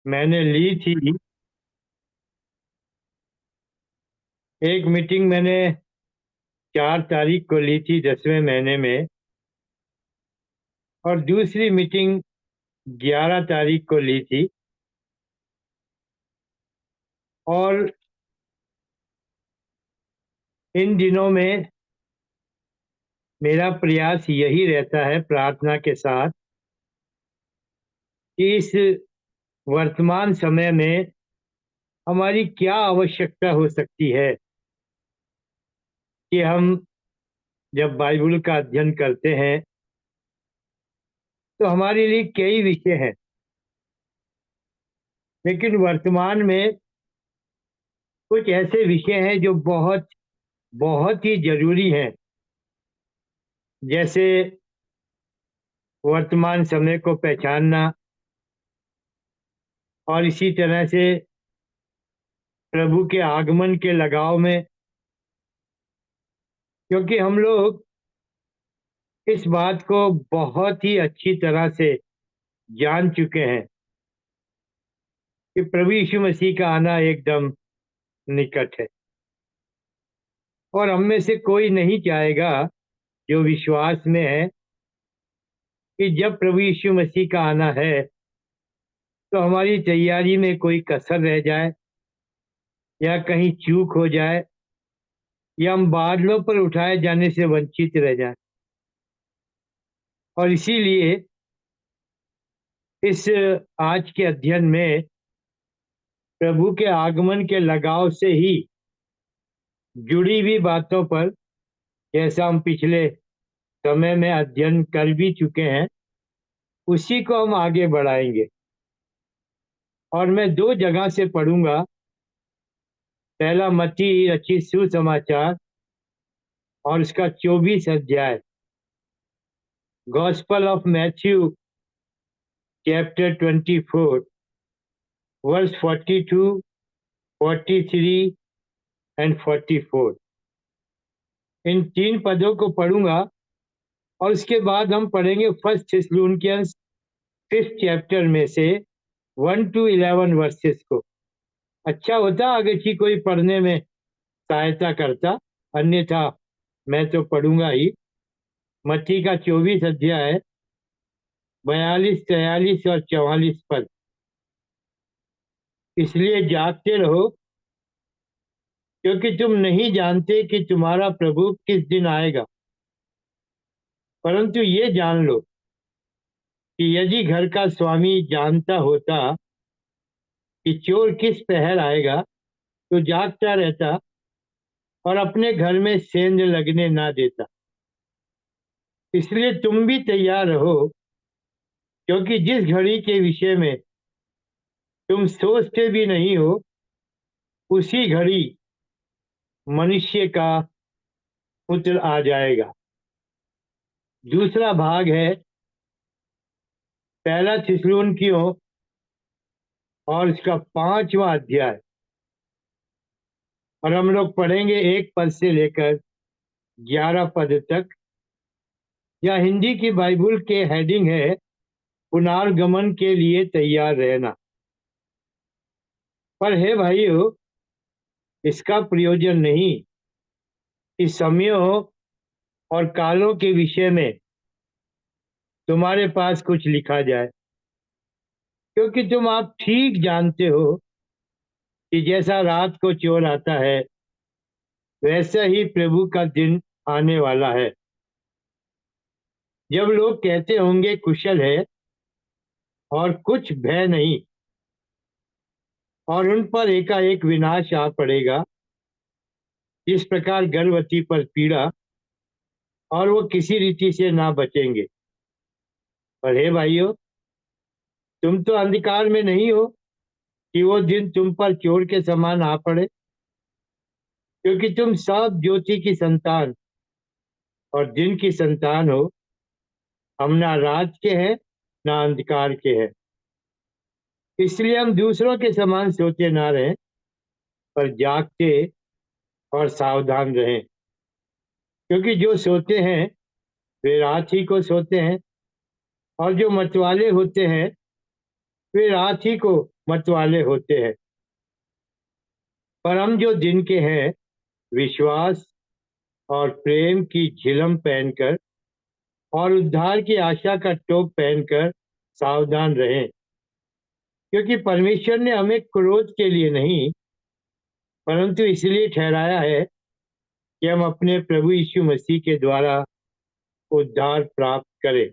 मैंने ली थी। एक मीटिंग मैंने 4 तारीख को ली थी 10वें महीने में, और दूसरी मीटिंग 11 तारीख को ली थी। और इन दिनों में मेरा प्रयास यही रहता है प्रार्थना के साथ कि इस वर्तमान समय में हमारी क्या आवश्यकता हो सकती है कि हम जब बाइबल का अध्ययन करते हैं तो हमारे लिए कई विषय हैं, लेकिन वर्तमान में कुछ ऐसे विषय हैं जो बहुत बहुत ही जरूरी हैं। जैसे वर्तमान समय को पहचानना, और इसी तरह से प्रभु के आगमन के लगाव में, क्योंकि हम लोग इस बात को बहुत ही अच्छी तरह से जान चुके हैं कि प्रभु यीशु मसीह का आना एकदम निकट है। और हम में से कोई नहीं चाहेगा, जो विश्वास में है, कि जब प्रभु यीशु मसीह का आना है तो हमारी तैयारी में कोई कसर रह जाए, या कहीं चूक हो जाए, या हम बादलों पर उठाए जाने से वंचित रह जाए। और इसीलिए इस आज के अध्ययन में प्रभु के आगमन के लगाव से ही जुड़ी हुई बातों पर, जैसा हम पिछले समय में अध्ययन कर भी चुके हैं, उसी को हम आगे बढ़ाएंगे। और मैं 2 जगह से पढ़ूंगा। पहला मत्ती रचित सुसमाचार और उसका 24 अध्याय, gospel of Matthew chapter 24 verse 42, 43 and 44। इन 3 पदों को पढ़ूंगा, और उसके बाद हम पढ़ेंगे फर्स्ट थेस्सलुनीकियंस 5th चैप्टर में से 1 to 11 वर्सेस को। अच्छा होता अगर कि कोई पढ़ने में सहायता करता, अन्यथा मैं तो पढ़ूंगा ही। मत्ती का 24 अध्याय 42, 43 और 44 पद। इसलिए जागते रहो, क्योंकि तुम नहीं जानते कि तुम्हारा प्रभु किस दिन आएगा। परंतु ये जान लो कि यदि घर का स्वामी जानता होता कि चोर किस पहर आएगा, तो जागता रहता और अपने घर में सेंध लगने ना देता। इसलिए तुम भी तैयार रहो, क्योंकि जिस घड़ी के विषय में तुम सोचते भी नहीं हो, उसी घड़ी मनुष्य का पुत्र आ जाएगा। दूसरा भाग है पहला थिस्सलुनीकियों और इसका 5वां अध्याय, और हम लोग पढ़ेंगे 1 पद से लेकर 11 पद तक। या हिंदी की बाइबल के हेडिंग है पुनर्गमन के लिए तैयार रहना। पर हे भाइयों, इसका प्रयोजन नहीं कि समयों और कालों के विषय में तुम्हारे पास कुछ लिखा जाए, क्योंकि तुम आप ठीक जानते हो कि जैसा रात को चोर आता है, वैसा ही प्रभु का दिन आने वाला है। जब लोग कहते होंगे कुशल है और कुछ भय नहीं, और उन पर एकाएक विनाश आ पड़ेगा, इस प्रकार गर्भवती पर पीड़ा, और वो किसी रीति से ना बचेंगे। पर हे भाइयों, तुम तो अंधकार में नहीं हो कि वो दिन तुम पर चोर के समान आ पड़े, क्योंकि तुम सब ज्योति की संतान और दिन की संतान हो। हम ना रात के हैं, ना अंधकार के हैं। इसलिए हम दूसरों के समान सोते ना रहें, पर जागते और सावधान रहें। क्योंकि जो सोते हैं वे रात ही को सोते हैं, और जो मतवाले होते हैं वे रात ही को मतवाले होते हैं। पर हम जो दिन के हैं, विश्वास और प्रेम की झिलम पहनकर और उद्धार की आशा का टोप पहनकर सावधान रहें, क्योंकि परमेश्वर ने हमें क्रोध के लिए नहीं, परंतु इसलिए ठहराया है कि हम अपने प्रभु यीशु मसीह के द्वारा उद्धार प्राप्त करें।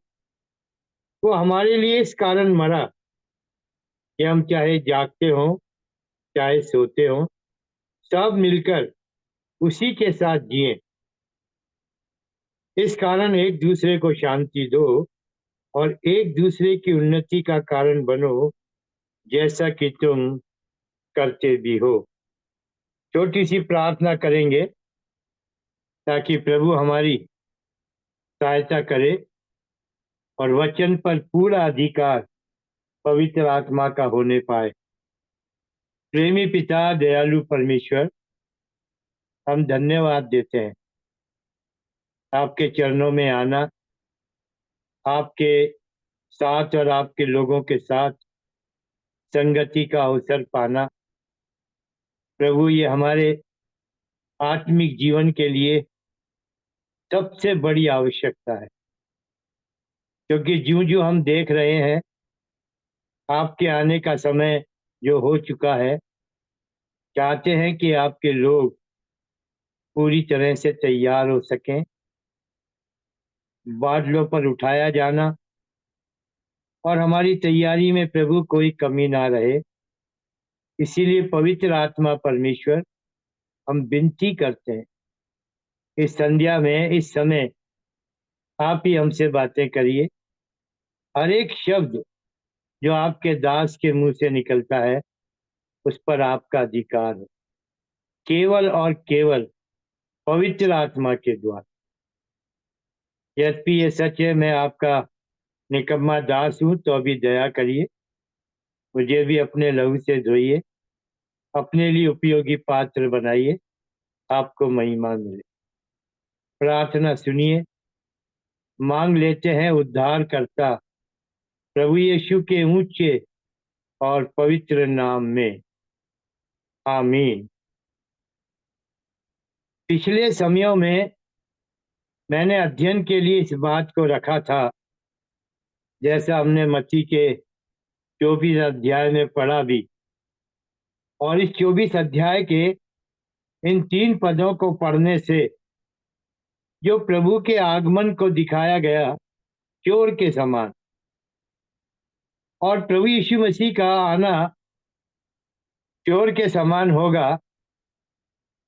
वो हमारे लिए इस कारण मरा कि हम चाहे जागते हों चाहे सोते हों, सब मिलकर उसी के साथ जिएं। इस कारण एक दूसरे को शांति दो और एक दूसरे की उन्नति का कारण बनो, जैसा कि तुम करते भी हो। छोटी सी प्रार्थना करेंगे ताकि प्रभु हमारी सहायता करे और वचन पर पूरा अधिकार पवित्र आत्मा का होने पाए। प्रेमी पिता, दयालु परमेश्वर, हम धन्यवाद देते हैं आपके चरणों में आना, आपके साथ और आपके लोगों के साथ संगति का अवसर पाना। प्रभु, ये हमारे आत्मिक जीवन के लिए सबसे बड़ी आवश्यकता है, क्योंकि ज्यों ज्यों हम देख रहे हैं आपके आने का समय जो हो चुका है, चाहते हैं कि आपके लोग पूरी तरह से तैयार हो सकें। बादलों पर उठाया जाना और हमारी तैयारी में प्रभु कोई कमी ना रहे, इसीलिए पवित्र आत्मा परमेश्वर, हम विनती करते हैं इस संध्या में, इस समय आप ही हमसे बातें करिए। हर एक शब्द जो आपके दास के मुंह से निकलता है, उस पर आपका अधिकार है, केवल और केवल पवित्र आत्मा के द्वारा। यद्यपि ये सच है, मैं आपका निकम्मा दास हूं, तो अभी दया करिए, मुझे भी अपने लहू से धोइए, अपने लिए उपयोगी पात्र बनाइए, आपको महिमा मिले। प्रार्थना सुनिए, मांग लेते हैं उद्धार करता प्रभु यीशु के ऊंचे और पवित्र नाम में, आमीन। पिछले समयों में मैंने अध्ययन के लिए इस बात को रखा था, जैसा हमने मत्ती के 24 अध्याय में पढ़ा भी, और इस 24 अध्याय के इन 3 पदों को पढ़ने से जो प्रभु के आगमन को दिखाया गया चोर के समान, और प्रभु यीशु मसीह का आना चोर के समान होगा,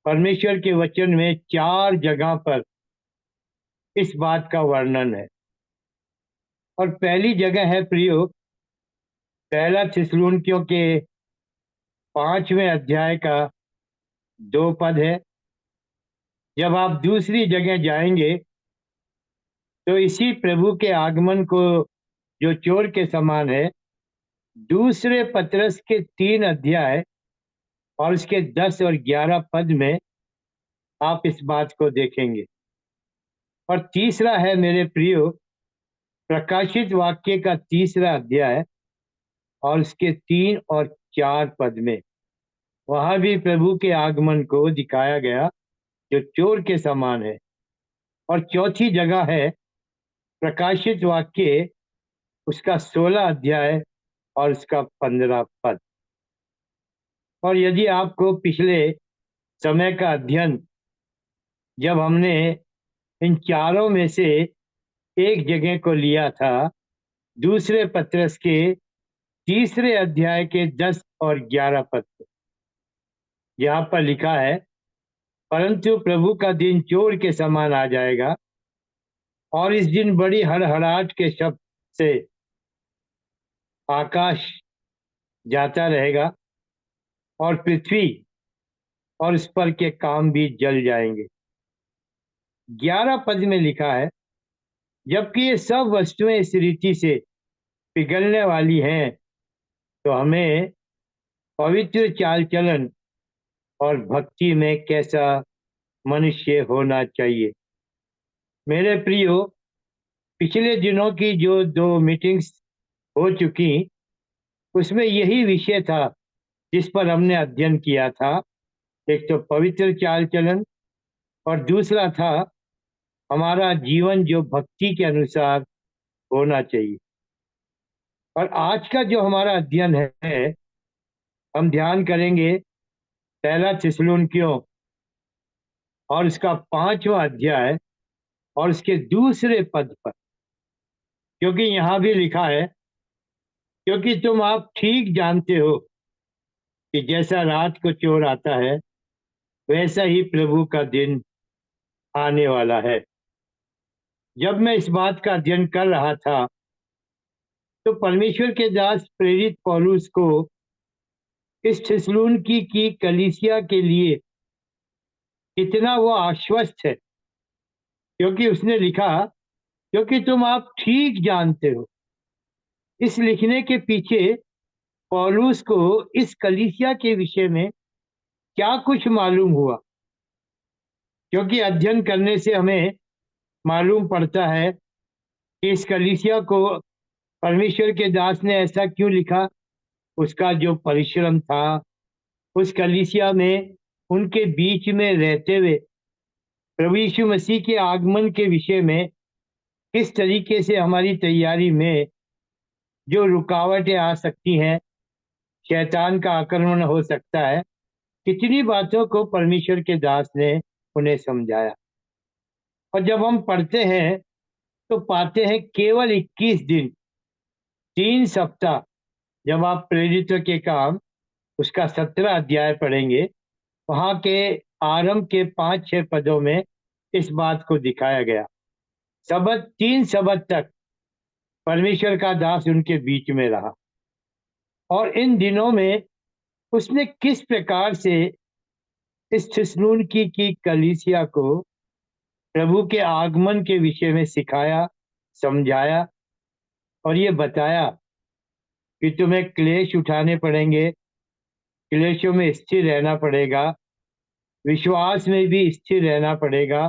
परमेश्वर के वचन में 4 जगह पर इस बात का वर्णन है। और पहली जगह है प्रियो, पहला थिस्सलुनीकियों के 5वें अध्याय का 2 पद है। जब आप दूसरी जगह जाएंगे तो इसी प्रभु के आगमन को जो चोर के समान है, दूसरे पतरस के 3 अध्याय और उसके 10 और 11 पद में आप इस बात को देखेंगे। और तीसरा है मेरे प्रियो, प्रकाशित वाक्य का 3रा अध्याय और उसके 3 और 4 पद में, वहां भी प्रभु के आगमन को दिखाया गया जो चोर के समान है। और चौथी जगह है प्रकाशित वाक्य, उसका 16 अध्याय और उसका 15 पद। और यदि आपको पिछले समय का अध्ययन, जब हमने इन चारों में से एक जगह को लिया था, दूसरे पतरस के 3रे अध्याय के 10 और 11 पद, यहाँ पर लिखा है, परंतु प्रभु का दिन चोर के समान आ जाएगा, और इस दिन बड़ी हड़हड़ाहट के शब्द से आकाश जाता रहेगा और पृथ्वी और उस पर के काम भी जल जाएंगे। 11 पद में लिखा है, जबकि ये सब वस्तुएं इस रीति से पिघलने वाली हैं, तो हमें पवित्र चाल चलन और भक्ति में कैसा मनुष्य होना चाहिए। मेरे प्रियो, पिछले दिनों की जो 2 मीटिंग्स हो चुकी, उसमें यही विषय था जिस पर हमने अध्ययन किया था। एक तो पवित्र चाल चलन, और दूसरा था हमारा जीवन जो भक्ति के अनुसार होना चाहिए। और आज का जो हमारा अध्ययन है, हम ध्यान करेंगे पहला थिस्सलुनीकियों और उसका 5वां अध्याय और उसके दूसरे पद पर। क्योंकि यहाँ भी लिखा है, क्योंकि तुम आप ठीक जानते हो कि जैसा रात को चोर आता है, वैसा ही प्रभु का दिन आने वाला है। जब मैं इस बात का अध्ययन कर रहा था, तो परमेश्वर के दास प्रेरित पौलुस को इस थिस्सलुनीकी की कलीसिया के लिए कितना वो आश्वस्त है, क्योंकि उसने लिखा, क्योंकि तुम आप ठीक जानते हो। इस लिखने के पीछे पौलुस को इस कलीसिया के विषय में क्या कुछ मालूम हुआ, क्योंकि अध्ययन करने से हमें मालूम पड़ता है कि इस कलीसिया को परमेश्वर के दास ने ऐसा क्यों लिखा। उसका जो परिश्रम था, उस कलीसिया में उनके बीच में रहते हुए प्रभु यीशु मसीह के आगमन के विषय में किस तरीके से हमारी तैयारी में जो रुकावटें आ सकती हैं, शैतान का आक्रमण हो सकता है, कितनी बातों को परमेश्वर के दास ने उन्हें समझाया। और जब हम पढ़ते हैं तो पाते हैं केवल 21 दिन, 3 सप्ताह, जब आप प्रेरित के काम उसका 17 अध्याय पढ़ेंगे, वहां के आरंभ के 5-6 पदों में इस बात को दिखाया गया। सबत 3 सबत तक परमेश्वर का दास उनके बीच में रहा, और इन दिनों में उसने किस प्रकार से इस थिस्सलुनीकी की कलीसिया को प्रभु के आगमन के विषय में सिखाया, समझाया, और ये बताया कि तुम्हें क्लेश उठाने पड़ेंगे, क्लेशों में स्थिर रहना पड़ेगा, विश्वास में भी स्थिर रहना पड़ेगा,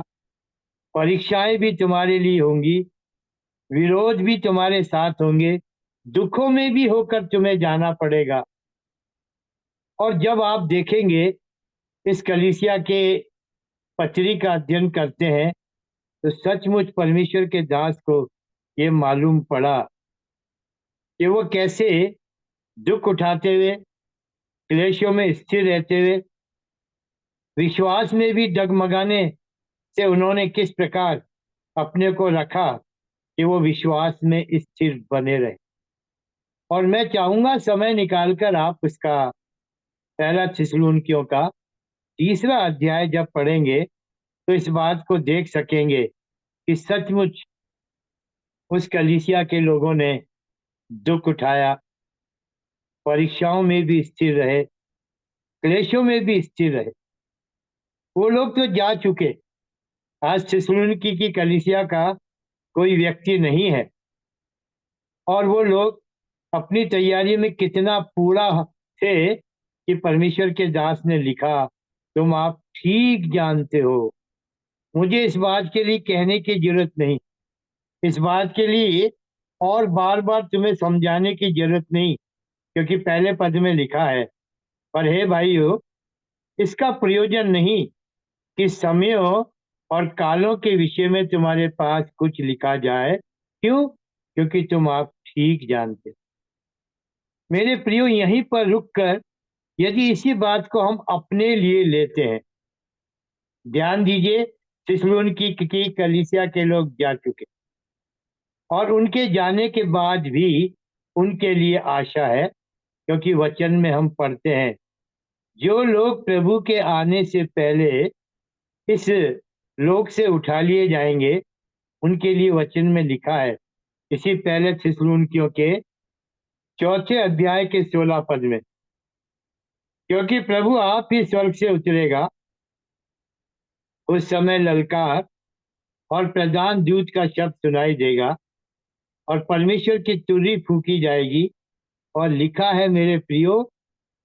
परीक्षाएं भी तुम्हारे लिए होंगी, विरोध भी तुम्हारे साथ होंगे, दुखों में भी होकर तुम्हें जाना पड़ेगा। और जब आप देखेंगे इस कलीसिया के पत्री का अध्ययन करते हैं, तो सचमुच परमेश्वर के दास को ये मालूम पड़ा कि वो कैसे दुख उठाते हुए, क्लेशों में स्थिर रहते हुए, विश्वास में भी डगमगाने से उन्होंने किस प्रकार अपने को रखा कि वो विश्वास में स्थिर बने रहे। और मैं चाहूंगा समय निकालकर आप उसका पहला थिस्सलुनीकियों का 3 अध्याय जब पढ़ेंगे, तो इस बात को देख सकेंगे कि सचमुच उस कलीसिया के लोगों ने दुख उठाया, परीक्षाओं में भी स्थिर रहे, क्लेशों में भी स्थिर रहे। वो लोग तो जा चुके, आज थिस्सलुनीकी की कलीसिया का कोई व्यक्ति नहीं है, और वो लोग अपनी तैयारी में कितना पूरा थे कि परमेश्वर के दास ने लिखा, तुम आप ठीक जानते हो। मुझे इस बात के लिए कहने की जरूरत नहीं, इस बात के लिए और बार बार तुम्हें समझाने की जरूरत नहीं, क्योंकि पहले पद में लिखा है। पर हे भाइयों, इसका प्रयोजन नहीं कि समयों और कालों के विषय में तुम्हारे पास कुछ लिखा जाए। क्यों? क्योंकि तुम आप ठीक जानते हो। मेरे प्रियो, यहीं पर रुककर यदि इसी बात को हम अपने लिए लेते हैं, ध्यान दीजिए, थिस्सलुनीकी की कलीसिया के लोग जा चुके, और उनके जाने के बाद भी उनके लिए आशा है, क्योंकि वचन में हम पढ़ते हैं, जो लोग प्रभु के आने से पहले इस लोक से उठा लिए जाएंगे, उनके लिए वचन में लिखा है, इसी पहले थिस्सलुनीकियों के 4 अध्याय के 16 पद में, क्योंकि प्रभु आप ही स्वर्ग से उतरेगा, उस समय ललकार और प्रधान दूत का शब्द सुनाई देगा, और परमेश्वर की तुरही फूकी जाएगी, और लिखा है मेरे प्रियो,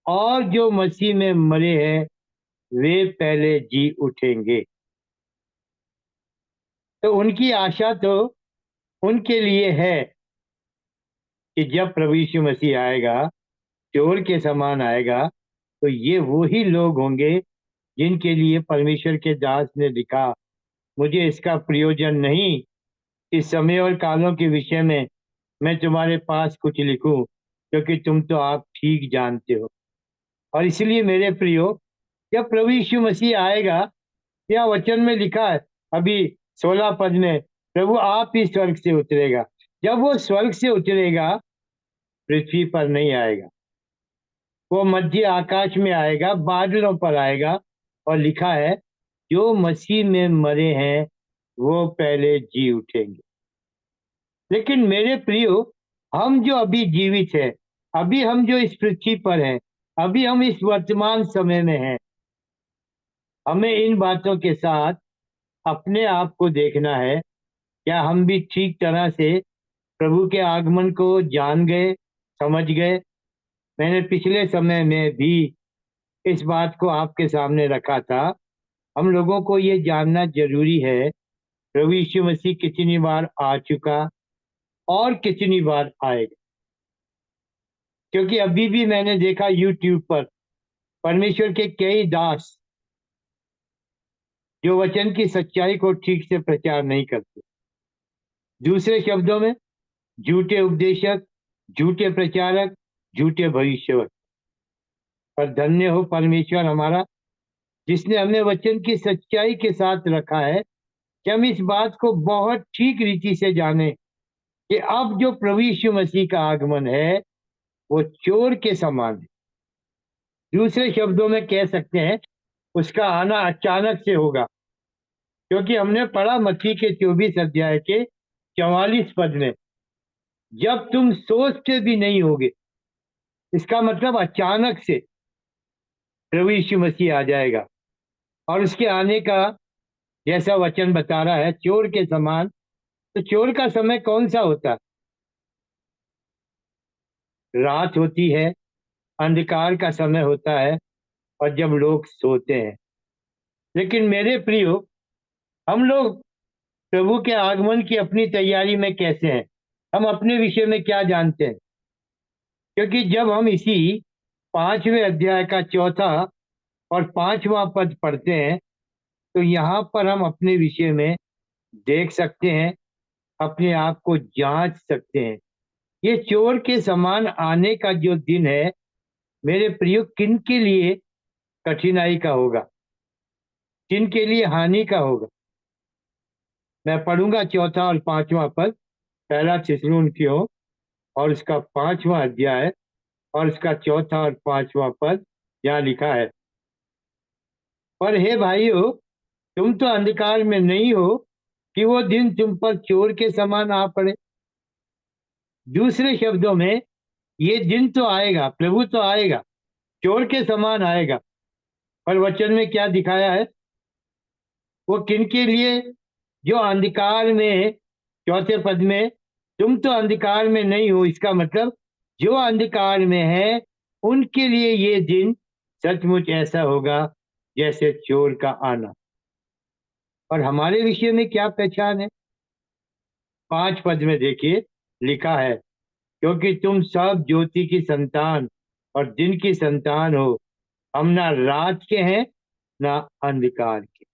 और जो मसीह में मरे हैं वे पहले जी उठेंगे। तो उनकी आशा तो उनके लिए है कि जब प्रभु यीशु मसीह आएगा, चोर के समान आएगा, तो ये वो ही लोग होंगे जिनके लिए परमेश्वर के दास ने लिखा, मुझे इसका प्रयोजन नहीं इस समय और कालों के विषय में मैं तुम्हारे पास कुछ लिखूं, क्योंकि तुम तो आप ठीक जानते हो। और इसलिए मेरे प्रियो, जब प्रभु यीशु मसीह आएगा, या वचन में लिखा है अभी 16 पद में, प्रभु आप ही स्वर्ग से उतरेगा। जब वो स्वर्ग से उतरेगा, पृथ्वी पर नहीं आएगा, वो मध्य आकाश में आएगा, बादलों पर आएगा। और लिखा है, जो मसीह में मरे हैं वो पहले जी उठेंगे। लेकिन मेरे प्रियो, हम जो अभी जीवित है, अभी हम जो इस पृथ्वी पर हैं, अभी हम इस वर्तमान समय में हैं, हमें इन बातों के साथ अपने आप को देखना है। क्या हम भी ठीक तरह से प्रभु के आगमन को जान गए, समझ गए? मैंने पिछले समय में भी इस बात को आपके सामने रखा था। हम लोगों को ये जानना जरूरी है, प्रभु यीशु मसीह कितनी बार आ चुका और कितनी बार आएगा। क्योंकि अभी भी मैंने देखा यूट्यूब पर परमेश्वर के कई दास जो वचन की सच्चाई को ठीक से प्रचार नहीं करते। दूसरे शब्दों में, झूठे उपदेशक, झूठे प्रचारक, झूठे भविष्यवक्ता। पर धन्य हो परमेश्वर हमारा, जिसने हमें वचन की सच्चाई के साथ रखा है कि हम इस बात को बहुत ठीक रीति से जाने कि अब जो प्रभु यीशु मसीह का आगमन है वो चोर के समान है। दूसरे शब्दों में कह सकते हैं, उसका आना अचानक से होगा। क्योंकि हमने पढ़ा मत्ती के 24 अध्याय के 44 पद में, जब तुम सोचते भी नहीं होगे। इसका मतलब अचानक से प्रभु यीशु मसीह आ जाएगा। और उसके आने का जैसा वचन बता रहा है, चोर के समान। तो चोर का समय कौन सा होता है? रात होती है, अंधकार का समय होता है, और जब लोग सोते हैं। लेकिन मेरे प्रियो, हम लोग प्रभु के आगमन की अपनी तैयारी में कैसे हैं? हम अपने विषय में क्या जानते हैं? क्योंकि जब हम इसी 5वें अध्याय का चौथा और 5वां पद पढ़ते हैं, तो यहाँ पर हम अपने विषय में देख सकते हैं, अपने आप को जांच सकते हैं। ये चोर के समान आने का जो दिन है, मेरे प्रियो, किन के लिए कठिनाई का होगा, किन के लिए हानि का होगा? मैं पढ़ूंगा चौथा और 5वां पद, पहला थिस्सलुनीकियों और उसका 5वां अध्याय और उसका चौथा और 5वां पद। यहाँ लिखा है, पर हे भाइयों, तुम तो अंधकार में नहीं हो कि वो दिन तुम पर चोर के समान आ पड़े। दूसरे शब्दों में, ये दिन तो आएगा, प्रभु तो आएगा, चोर के समान आएगा। पर वचन में क्या दिखाया है? वो किन के लिए? जो अंधकार में, चौथे पद में, तुम तो अंधकार में नहीं हो, इसका मतलब जो अंधकार में है उनके लिए ये दिन सचमुच ऐसा होगा जैसे चोर का आना। और हमारे विषय में क्या पहचान है? 5 पद में देखिए, लिखा है, क्योंकि तुम सब ज्योति की संतान और दिन की संतान हो। हम ना रात के हैं ना अंधकार के।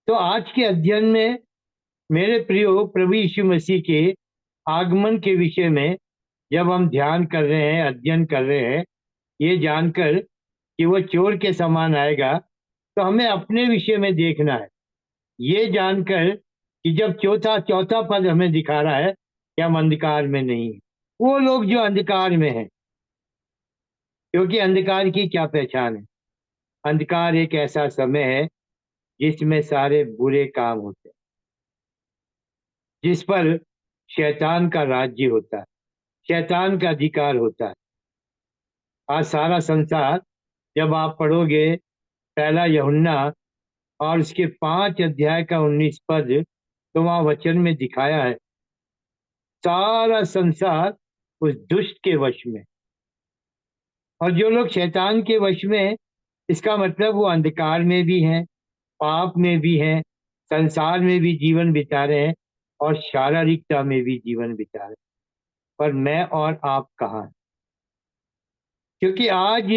तो आज के अध्ययन में मेरे प्रियो, प्रभु यीशु मसीह के आगमन के विषय में जब हम ध्यान कर रहे हैं, अध्ययन कर रहे हैं, ये जानकर कि वो चोर के समान आएगा, तो हमें अपने विषय में देखना है। ये जानकर कि जब चौथा चौथा पद हमें दिखा रहा है कि हम अंधकार में नहीं हैं। वो लोग जो अंधकार में हैं, क्योंकि अंधकार की क्या पहचान है? अंधकार एक ऐसा समय है जिसमें सारे बुरे काम होते हैं, जिस पर शैतान का राज्य होता है, शैतान का अधिकार होता है। आज सारा संसार, जब आप पढ़ोगे पहला यूहन्ना और उसके 5 अध्याय का 19 पद, तो वहां वचन में दिखाया है, सारा संसार उस दुष्ट के वश में। और जो लोग शैतान के वश में हैं, इसका मतलब वो अंधकार में भी हैं, पाप में भी हैं, संसार में भी जीवन बिता रहे हैं, और शारीरिकता में भी जीवन बिता रहे हैं। पर मैं और आप कहाँ हैं? क्योंकि आज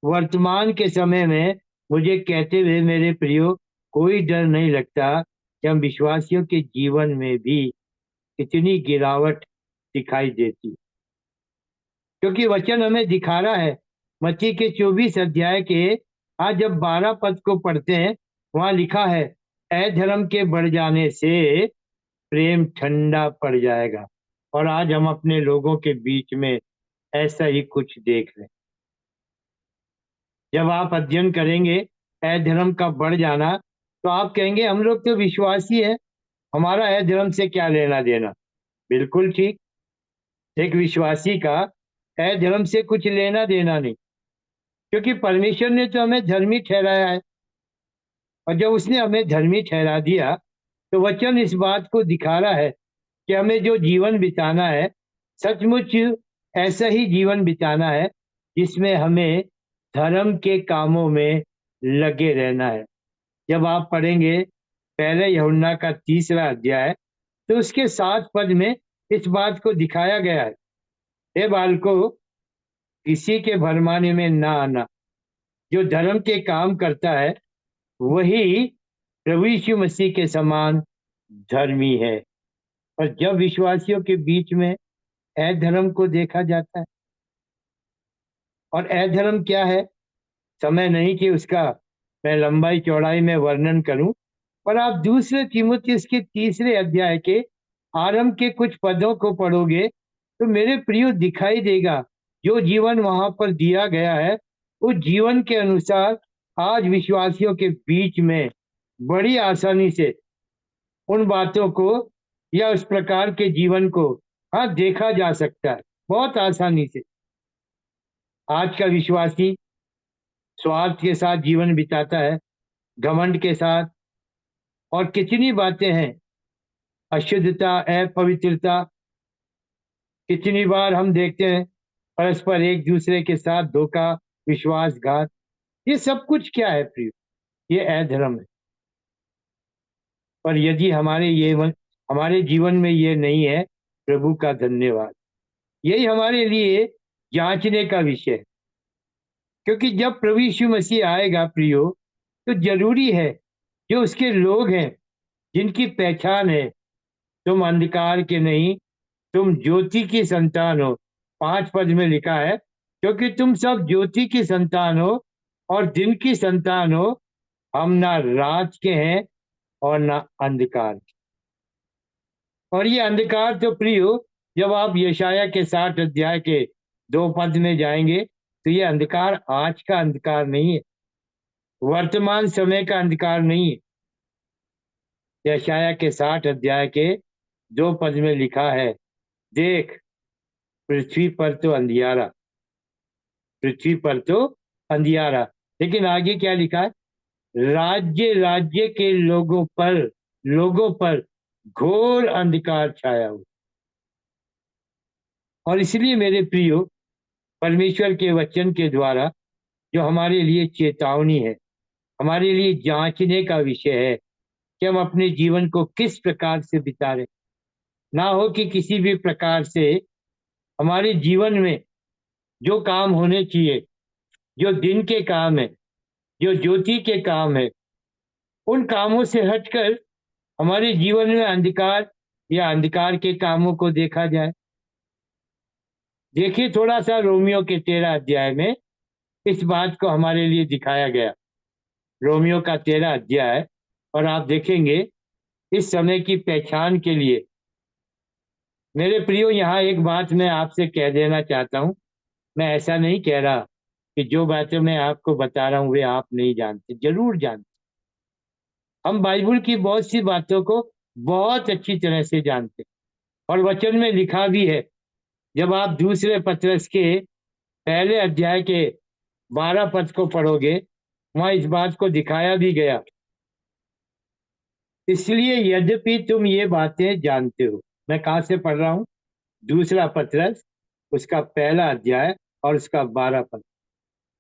वर्तमान के समय में मुझे कहते हुए मेरे प्रियो कोई डर नहीं लगता कि हम विश्वासियों के जीवन में भी इतनी गिरावट दिखाई देती, क्योंकि वचन हमें दिखा रहा है। मत्ती के 24 अध्याय के आज जब 12 पद को पढ़ते हैं, वहां लिखा है, अधर्म के बढ़ जाने से प्रेम ठंडा पड़ जाएगा। और आज हम अपने लोगों के बीच में ऐसा ही कुछ देख रहे हैं। जब आप अध्ययन करेंगे अधर्म का बढ़ जाना, तो आप कहेंगे हम लोग तो विश्वासी है, हमारा अधर्म से क्या लेना देना। बिल्कुल ठीक। एक विश्वासी का अधर्म से कुछ लेना देना नहीं, क्योंकि परमेश्वर ने तो हमें धर्मी ठहराया है। और जब उसने हमें धर्मी ठहरा दिया, तो वचन इस बात को दिखा रहा है कि हमें जो जीवन बिताना है, सचमुच ऐसा ही जीवन बिताना है जिसमें हमें धर्म के कामों में लगे रहना है। जब आप पढ़ेंगे पहले यूहन्ना का 3रा अध्याय, तो उसके 7 पद में इस बात को दिखाया गया है, हे बालको, किसी के भरमाने में ना आना। जो धर्म के काम करता है वही प्रभु यीशु मसीह के समान धर्मी है। और जब विश्वासियों के बीच में अधर्म को देखा जाता है, और अधर्म क्या है, समय नहीं कि उसका मैं लंबाई चौड़ाई में वर्णन करूं, पर आप दूसरे तीमुथियुस के 3रे अध्याय के आरंभ के कुछ पदों को पढ़ोगे, तो मेरे प्रियो दिखाई देगा जो जीवन वहां पर दिया गया है, उस जीवन के अनुसार आज विश्वासियों के बीच में बड़ी आसानी से उन बातों को या उस प्रकार के जीवन को हाँ देखा जा सकता है, बहुत आसानी से। आज का विश्वासी स्वार्थ के साथ जीवन बिताता है, घमंड के साथ, और कितनी बातें हैं, अशुद्धता, अपवित्रता, कितनी बार हम देखते हैं परस्पर एक दूसरे के साथ धोखा, विश्वासघात, ये सब कुछ क्या है प्रिय, ये अधर्म है। पर यदि हमारे जीवन में ये नहीं है, प्रभु का धन्यवाद, यही हमारे लिए जांचने का विषय है। क्योंकि जब प्रभु यीशु मसीह आएगा प्रियो, तो जरूरी है जो उसके लोग हैं, जिनकी पहचान है, तुम अंधकार के नहीं, तुम ज्योति की संतान हो। 5 पद में लिखा है, क्योंकि तुम सब ज्योति की संतान हो और दिन की संतान हो। हम ना रात के हैं और ना अंधकार के। और ये अंधकार तो प्रियो, जब आप यशाया के 60 अध्याय के 2 पद में जाएंगे, तो ये अंधकार आज का अंधकार नहीं है, वर्तमान समय का अंधकार नहीं है। यशाया के 60 अध्याय के 2 पद में लिखा है, देख, पृथ्वी पर तो अंधियारा, पृथ्वी पर तो अंधियारा। लेकिन आगे क्या लिखा है, राज्य राज्य के लोगों पर घोर अंधकार छाया हो। और इसलिए मेरे प्रियो, परमेश्वर के वचन के द्वारा जो हमारे लिए चेतावनी है, हमारे लिए जांचने का विषय है कि हम अपने जीवन को किस प्रकार से बिता रहे। ना हो कि किसी भी प्रकार से हमारे जीवन में जो काम होने चाहिए, जो दिन के काम है, जो ज्योति के काम है, उन कामों से हटकर हमारे जीवन में अंधकार या अंधकार के कामों को देखा जाए। देखिए थोड़ा सा रोमियो के 13 अध्याय में इस बात को हमारे लिए दिखाया गया, रोमियो का 13 अध्याय। और आप देखेंगे इस समय की पहचान के लिए, मेरे प्रियो, यहाँ एक बात मैं आपसे कह देना चाहता हूँ। मैं ऐसा नहीं कह रहा कि जो बातें मैं आपको बता रहा हूँ वे आप नहीं जानते, जरूर जानते। हम बाइबल की बहुत सी बातों को बहुत अच्छी तरह से जानते, और वचन में लिखा भी है। जब आप दूसरे पत्रस के पहले अध्याय के 12 पद को पढ़ोगे, वहां इस बात को दिखाया भी गया, इसलिए यद्यपि तुम ये बातें जानते हो। मैं कहाँ से पढ़ रहा हूँ, दूसरा पत्रस उसका पहला अध्याय और उसका 12 पद।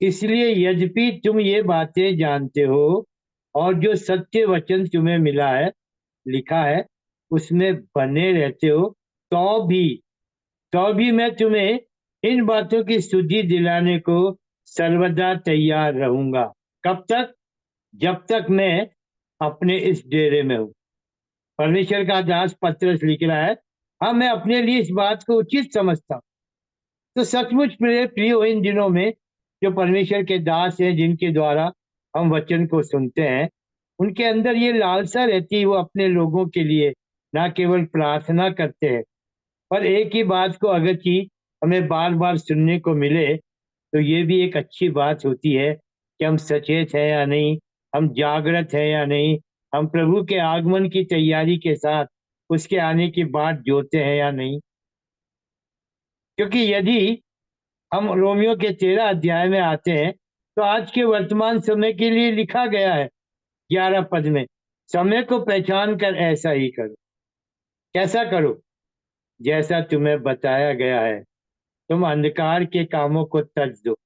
इसलिए यद्यपि तुम ये बातें जानते हो और जो सत्य वचन तुम्हें मिला है, लिखा है, उसमें बने रहते हो, तो भी मैं तुम्हें इन बातों की सुधि दिलाने को सर्वदा तैयार रहूंगा। कब तक? जब तक मैं अपने इस डेरे में हूं। परमेश्वर का दास पत्रस लिख रहा है, हाँ मैं अपने लिए इस बात को उचित समझता हूँ। तो सचमुच मेरे प्रियो, इन दिनों में जो परमेश्वर के दास हैं, जिनके द्वारा हम वचन को सुनते हैं, उनके अंदर ये लालसा रहती है, वो अपने लोगों के लिए ना केवल प्रार्थना करते हैं, पर एक ही बात को अगर कि हमें बार बार सुनने को मिले, तो ये भी एक अच्छी बात होती है कि हम सचेत हैं या नहीं, हम जागृत हैं या नहीं, हम प्रभु के आगमन की तैयारी के साथ उसके आने की बाट जोते हैं या नहीं। क्योंकि यदि हम रोमियो के 13 अध्याय में आते हैं, तो आज के वर्तमान समय के लिए लिखा गया है 11 पद में, समय को पहचान कर ऐसा ही करो। कैसा करो? जैसा तुम्हें बताया गया है, तुम अंधकार के कामों को त्यज दो।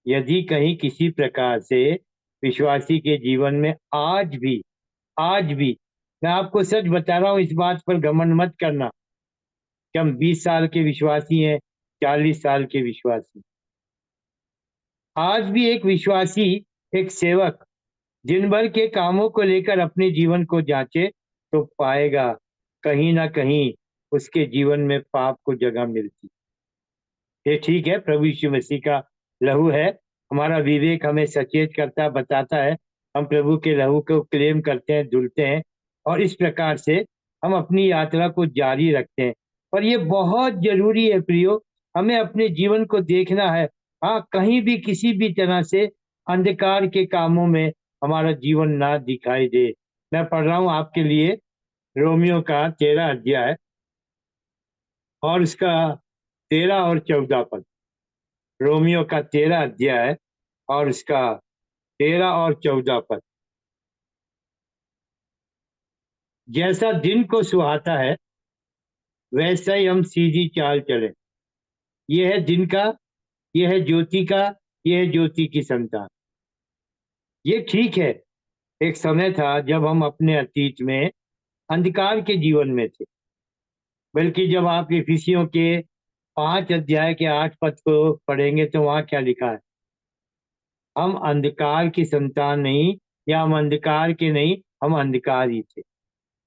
यदि कहीं किसी प्रकार से विश्वासी के जीवन में आज भी मैं आपको सच बता रहा हूं, इस बात पर घमंड मत करना कि हम 20 साल के विश्वासी हैं, 40 साल के विश्वासी। आज भी एक विश्वासी, एक सेवक दिन भर के कामों को लेकर अपने जीवन को जांचे, तो पाएगा कहीं ना कहीं उसके जीवन में पाप को जगह मिलती। ये ठीक है, प्रभु यीशु मसीह का लहू है, हमारा विवेक हमें सचेत करता बताता है, हम प्रभु के लहू को क्लेम करते हैं, धुलते हैं, और इस प्रकार से हम अपनी यात्रा को जारी रखते हैं। पर ये बहुत जरूरी है प्रियो, हमें अपने जीवन को देखना है। हाँ, कहीं भी किसी भी तरह से अंधकार के कामों में हमारा जीवन ना दिखाई दे। मैं पढ़ रहा हूँ आपके लिए रोमियो का 13 अध्याय और उसका 13 और 14 पद। रोमियो का 13 अध्याय और उसका 13 और 14 पद। जैसा दिन को सुहाता है, वैसा ही हम सीधी चाल चले। यह है दिन का, यह है ज्योति का, यह है ज्योति की संतान। ये ठीक है, एक समय था जब हम अपने अतीत में अंधकार के जीवन में थे। बल्कि जब आप इफिसियों के 5 अध्याय के 8 पद को पढ़ेंगे, तो वहां क्या लिखा है? हम अंधकार की संतान नहीं, या हम अंधकार के नहीं, हम अंधकार ही थे,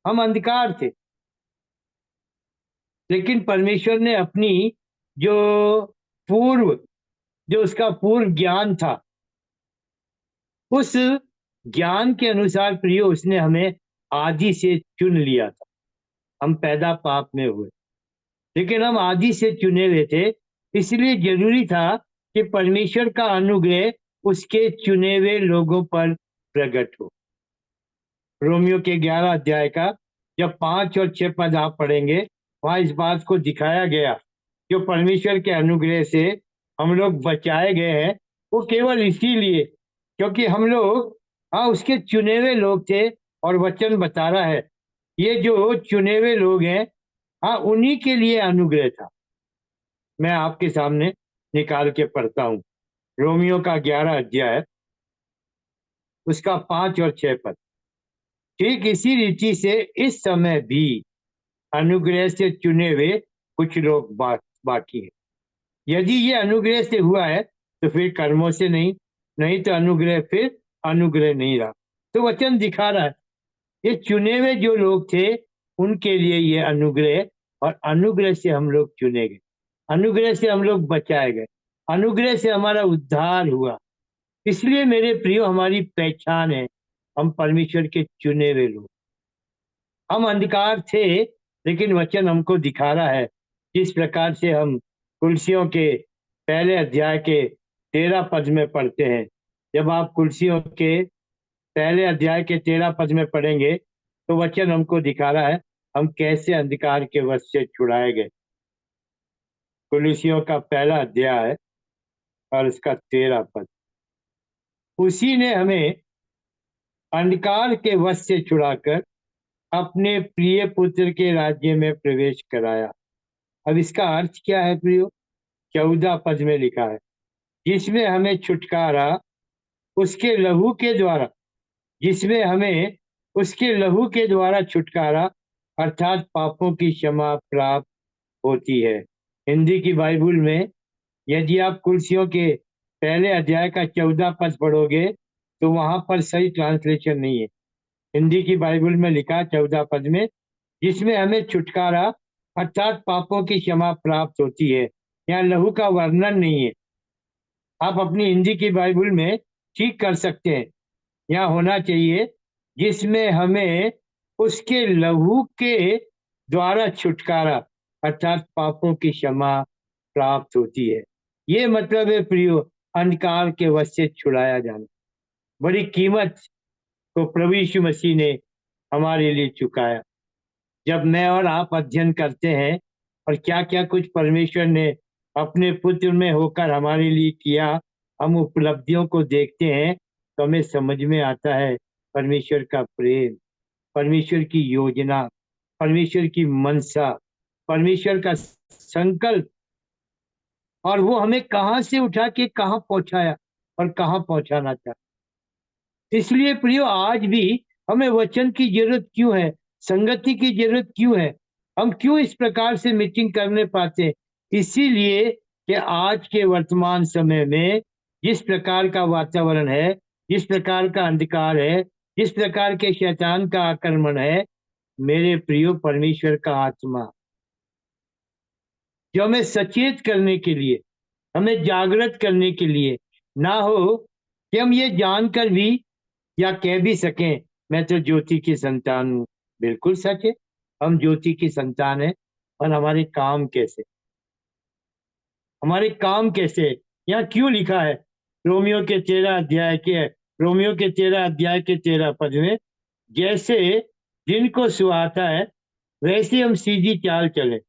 हम अंधकार थे। लेकिन परमेश्वर ने अपनी जो पूर्व जो उसका पूर्व ज्ञान था, उस ज्ञान के अनुसार प्रियो उसने हमें आदि से चुन लिया था। हम पैदा पाप में हुए, लेकिन हम आदि से चुने हुए थे। इसलिए जरूरी था कि परमेश्वर का अनुग्रह उसके चुने हुए लोगों पर प्रकट हो। रोमियो के 11 अध्याय का जब 5 और 6 पद आप पढ़ेंगे, वहां इस बात को दिखाया गया, जो परमेश्वर के अनुग्रह से हम लोग बचाए गए हैं, वो केवल इसीलिए क्योंकि हम लोग, हाँ, उसके चुने हुए लोग थे। और वचन बता रहा है, ये जो चुने हुए लोग हैं, हाँ, उन्हीं के लिए अनुग्रह था। मैं आपके सामने निकाल के पढ़ता हूँ, रोमियो का 11 अध्याय, उसका 5 और 6 पद। ठीक इसी रीति से इस समय भी अनुग्रह से चुने हुए कुछ लोग बाकी हैं। यदि ये अनुग्रह से हुआ है, तो फिर कर्मों से नहीं, नहीं तो अनुग्रह फिर अनुग्रह नहीं रहा। तो वचन दिखा रहा है, ये चुने हुए जो लोग थे, उनके लिए ये अनुग्रह, और अनुग्रह से हम लोग चुने गए, अनुग्रह से हम लोग बचाए गए, अनुग्रह से हमारा उद्धार हुआ। इसलिए मेरे प्रियो, हमारी पहचान है, हम परमेश्वर के चुने हुए लोग। हम अंधकार थे, लेकिन वचन हमको दिखा रहा है, जिस प्रकार से हम कुलसियों के 1 अध्याय के 13 पद में पढ़ते हैं। जब आप कुलसियों के 1 अध्याय के 13 पद में पढ़ेंगे, तो वचन हमको दिखा रहा है हम कैसे अंधकार के वश से छुड़ाए गए। कुलसियों का 1 अध्याय और उसका 13 पद। उसी ने हमें अंधकार के वश से छुड़ाकर अपने प्रिय पुत्र के राज्य में प्रवेश कराया। अब इसका अर्थ क्या है प्रियो? 14 पद में लिखा है, जिसमें हमें छुटकारा उसके लहू के द्वारा, जिसमें हमें उसके लहू के द्वारा छुटकारा, अर्थात पापों की क्षमा प्राप्त होती है। हिंदी की बाइबल में यदि आप कुर्सियों के पहले अध्याय का 14 पद पढ़ोगे तो वहां पर सही ट्रांसलेशन नहीं है। हिंदी की बाइबल में लिखा 14 पद में, जिसमें हमें छुटकारा अर्थात पापों की क्षमा प्राप्त होती है। यहाँ लहू का वर्णन नहीं है। आप अपनी हिंदी की बाइबल में ठीक कर सकते हैं, यहाँ होना चाहिए जिसमें हमें उसके लहू के द्वारा छुटकारा अर्थात पापों की क्षमा प्राप्त होती है। ये मतलब है प्रियो, अंधकार के वश से छुड़ाया जाना। बड़ी कीमत को प्रभु यीशु मसीह ने हमारे लिए चुकाया। जब मैं और आप अध्ययन करते हैं और क्या क्या कुछ परमेश्वर ने अपने पुत्र में होकर हमारे लिए किया, हम उपलब्धियों को देखते हैं तो हमें समझ में आता है परमेश्वर का प्रेम, परमेश्वर की योजना, परमेश्वर की मनसा, परमेश्वर का संकल्प, और वो हमें कहाँ से उठा के कहाँ पहुंचाया और कहाँ पहुंचाना चाहता। इसलिए प्रियो, आज भी हमें वचन की जरूरत क्यों है, संगति की जरूरत क्यों है, हम क्यों इस प्रकार से मीटिंग करने पाते हैं? इसीलिए कि आज के वर्तमान समय में जिस प्रकार का वातावरण है, जिस प्रकार का अंधकार है, जिस प्रकार के शैतान का आक्रमण है, मेरे प्रियो, परमेश्वर का आत्मा जो हमें सचेत करने के लिए, हमें जागृत करने के लिए ना हो कि हम ये जानकर भी या कह भी सकें मैं तो ज्योति की संतान हूँ। बिल्कुल सच है, हम ज्योति की संतान है। और हमारे काम कैसे, हमारे काम कैसे, यहाँ क्यों लिखा है रोमियो के 13 पद में, जैसे जिनको सुहाता है वैसे हम सीधी चाल चले।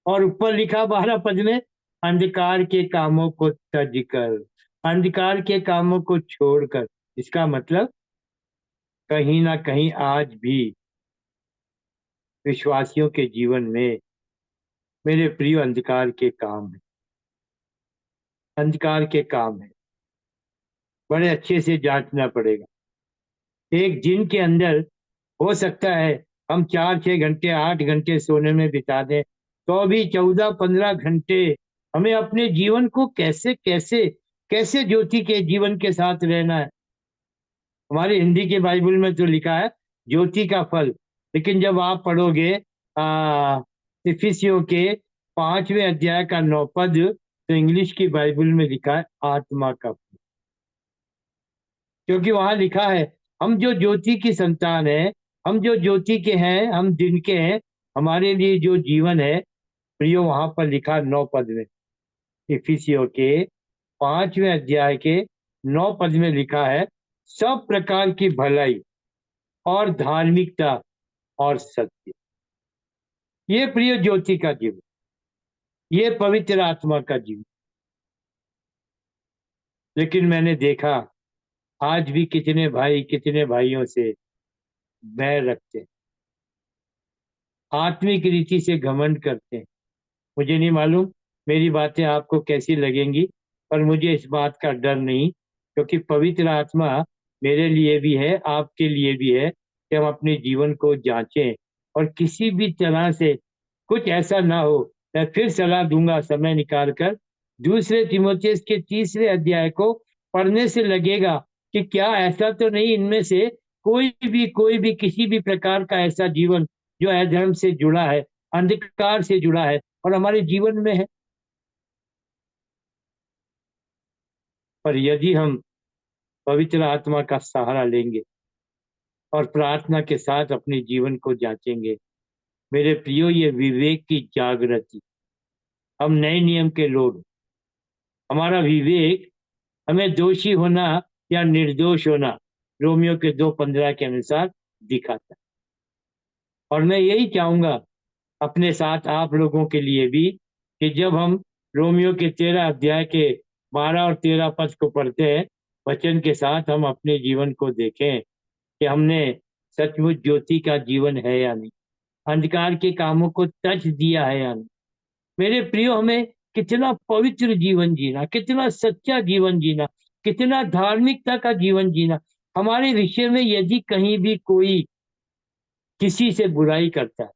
और ऊपर लिखा 12 पद में, अंधकार के कामों को तज कर, अंधकार के कामों को छोड़कर। इसका मतलब कहीं ना कहीं आज भी विश्वासियों के जीवन में मेरे प्रिय अंधकार के काम है, अंधकार के काम है। बड़े अच्छे से जांचना पड़ेगा। एक दिन के अंदर हो सकता है हम 4-6 घंटे 8 घंटे सोने में बिता दें, तो भी 14-15 घंटे हमें अपने जीवन को कैसे कैसे कैसे ज्योति के जीवन के साथ रहना है। हमारी हिंदी के बाइबल में तो लिखा है ज्योति का फल, लेकिन जब आप पढ़ोगे इफिसियों के 5वें अध्याय का 9 पद, तो इंग्लिश की बाइबल में लिखा है आत्मा का फल। क्योंकि वहां लिखा है हम जो ज्योति की संतान है, हम जो ज्योति के हैं, हम दिन के हैं, हमारे लिए जो जीवन है प्रियो, वहां पर लिखा 9 पद में, इफिसियों के 5वें अध्याय के 9 पद में लिखा है सब प्रकार की भलाई और धार्मिकता और सत्य। ये प्रिय ज्योति का जीवन, ये पवित्र आत्मा का जीवन। लेकिन मैंने देखा आज भी कितने भाई कितने भाइयों से बैर रखते हैं, आत्मिक रीति से घमंड करते हैं। मुझे नहीं मालूम मेरी बातें आपको कैसी लगेंगी, पर मुझे इस बात का डर नहीं, क्योंकि पवित्र आत्मा मेरे लिए भी है, आपके लिए भी है कि हम अपने जीवन को जांचें और किसी भी तरह से कुछ ऐसा ना हो। मैं फिर सलाह दूंगा समय निकाल कर, दूसरे तिमोथेयुस के 3रे अध्याय को पढ़ने से लगेगा कि क्या ऐसा तो नहीं इनमें से कोई भी किसी भी प्रकार का ऐसा जीवन जो अधर्म से जुड़ा है, अंधकार से जुड़ा है और हमारे जीवन में है। पर यदि हम पवित्र आत्मा का सहारा लेंगे और प्रार्थना के साथ अपने जीवन को जांचेंगे, मेरे प्रियो, ये विवेक की जागृति, हम नए नियम के लोग, हमारा विवेक हमें दोषी होना या निर्दोष होना रोमियो के 2:15 के अनुसार दिखाता है। और मैं यही चाहूंगा अपने साथ आप लोगों के लिए भी कि जब हम रोमियो के 13 अध्याय के 12 और 13 पद को पढ़ते हैं, वचन के साथ हम अपने जीवन को देखें कि हमने सचमुच ज्योति का जीवन है या नहीं, अंधकार के कामों को तज दिया है या नहीं। मेरे प्रियो, हमें कितना पवित्र जीवन जीना, कितना सच्चा जीवन जीना, कितना धार्मिकता का जीवन जीना। हमारे विषय में यदि कहीं भी कोई किसी से बुराई करता है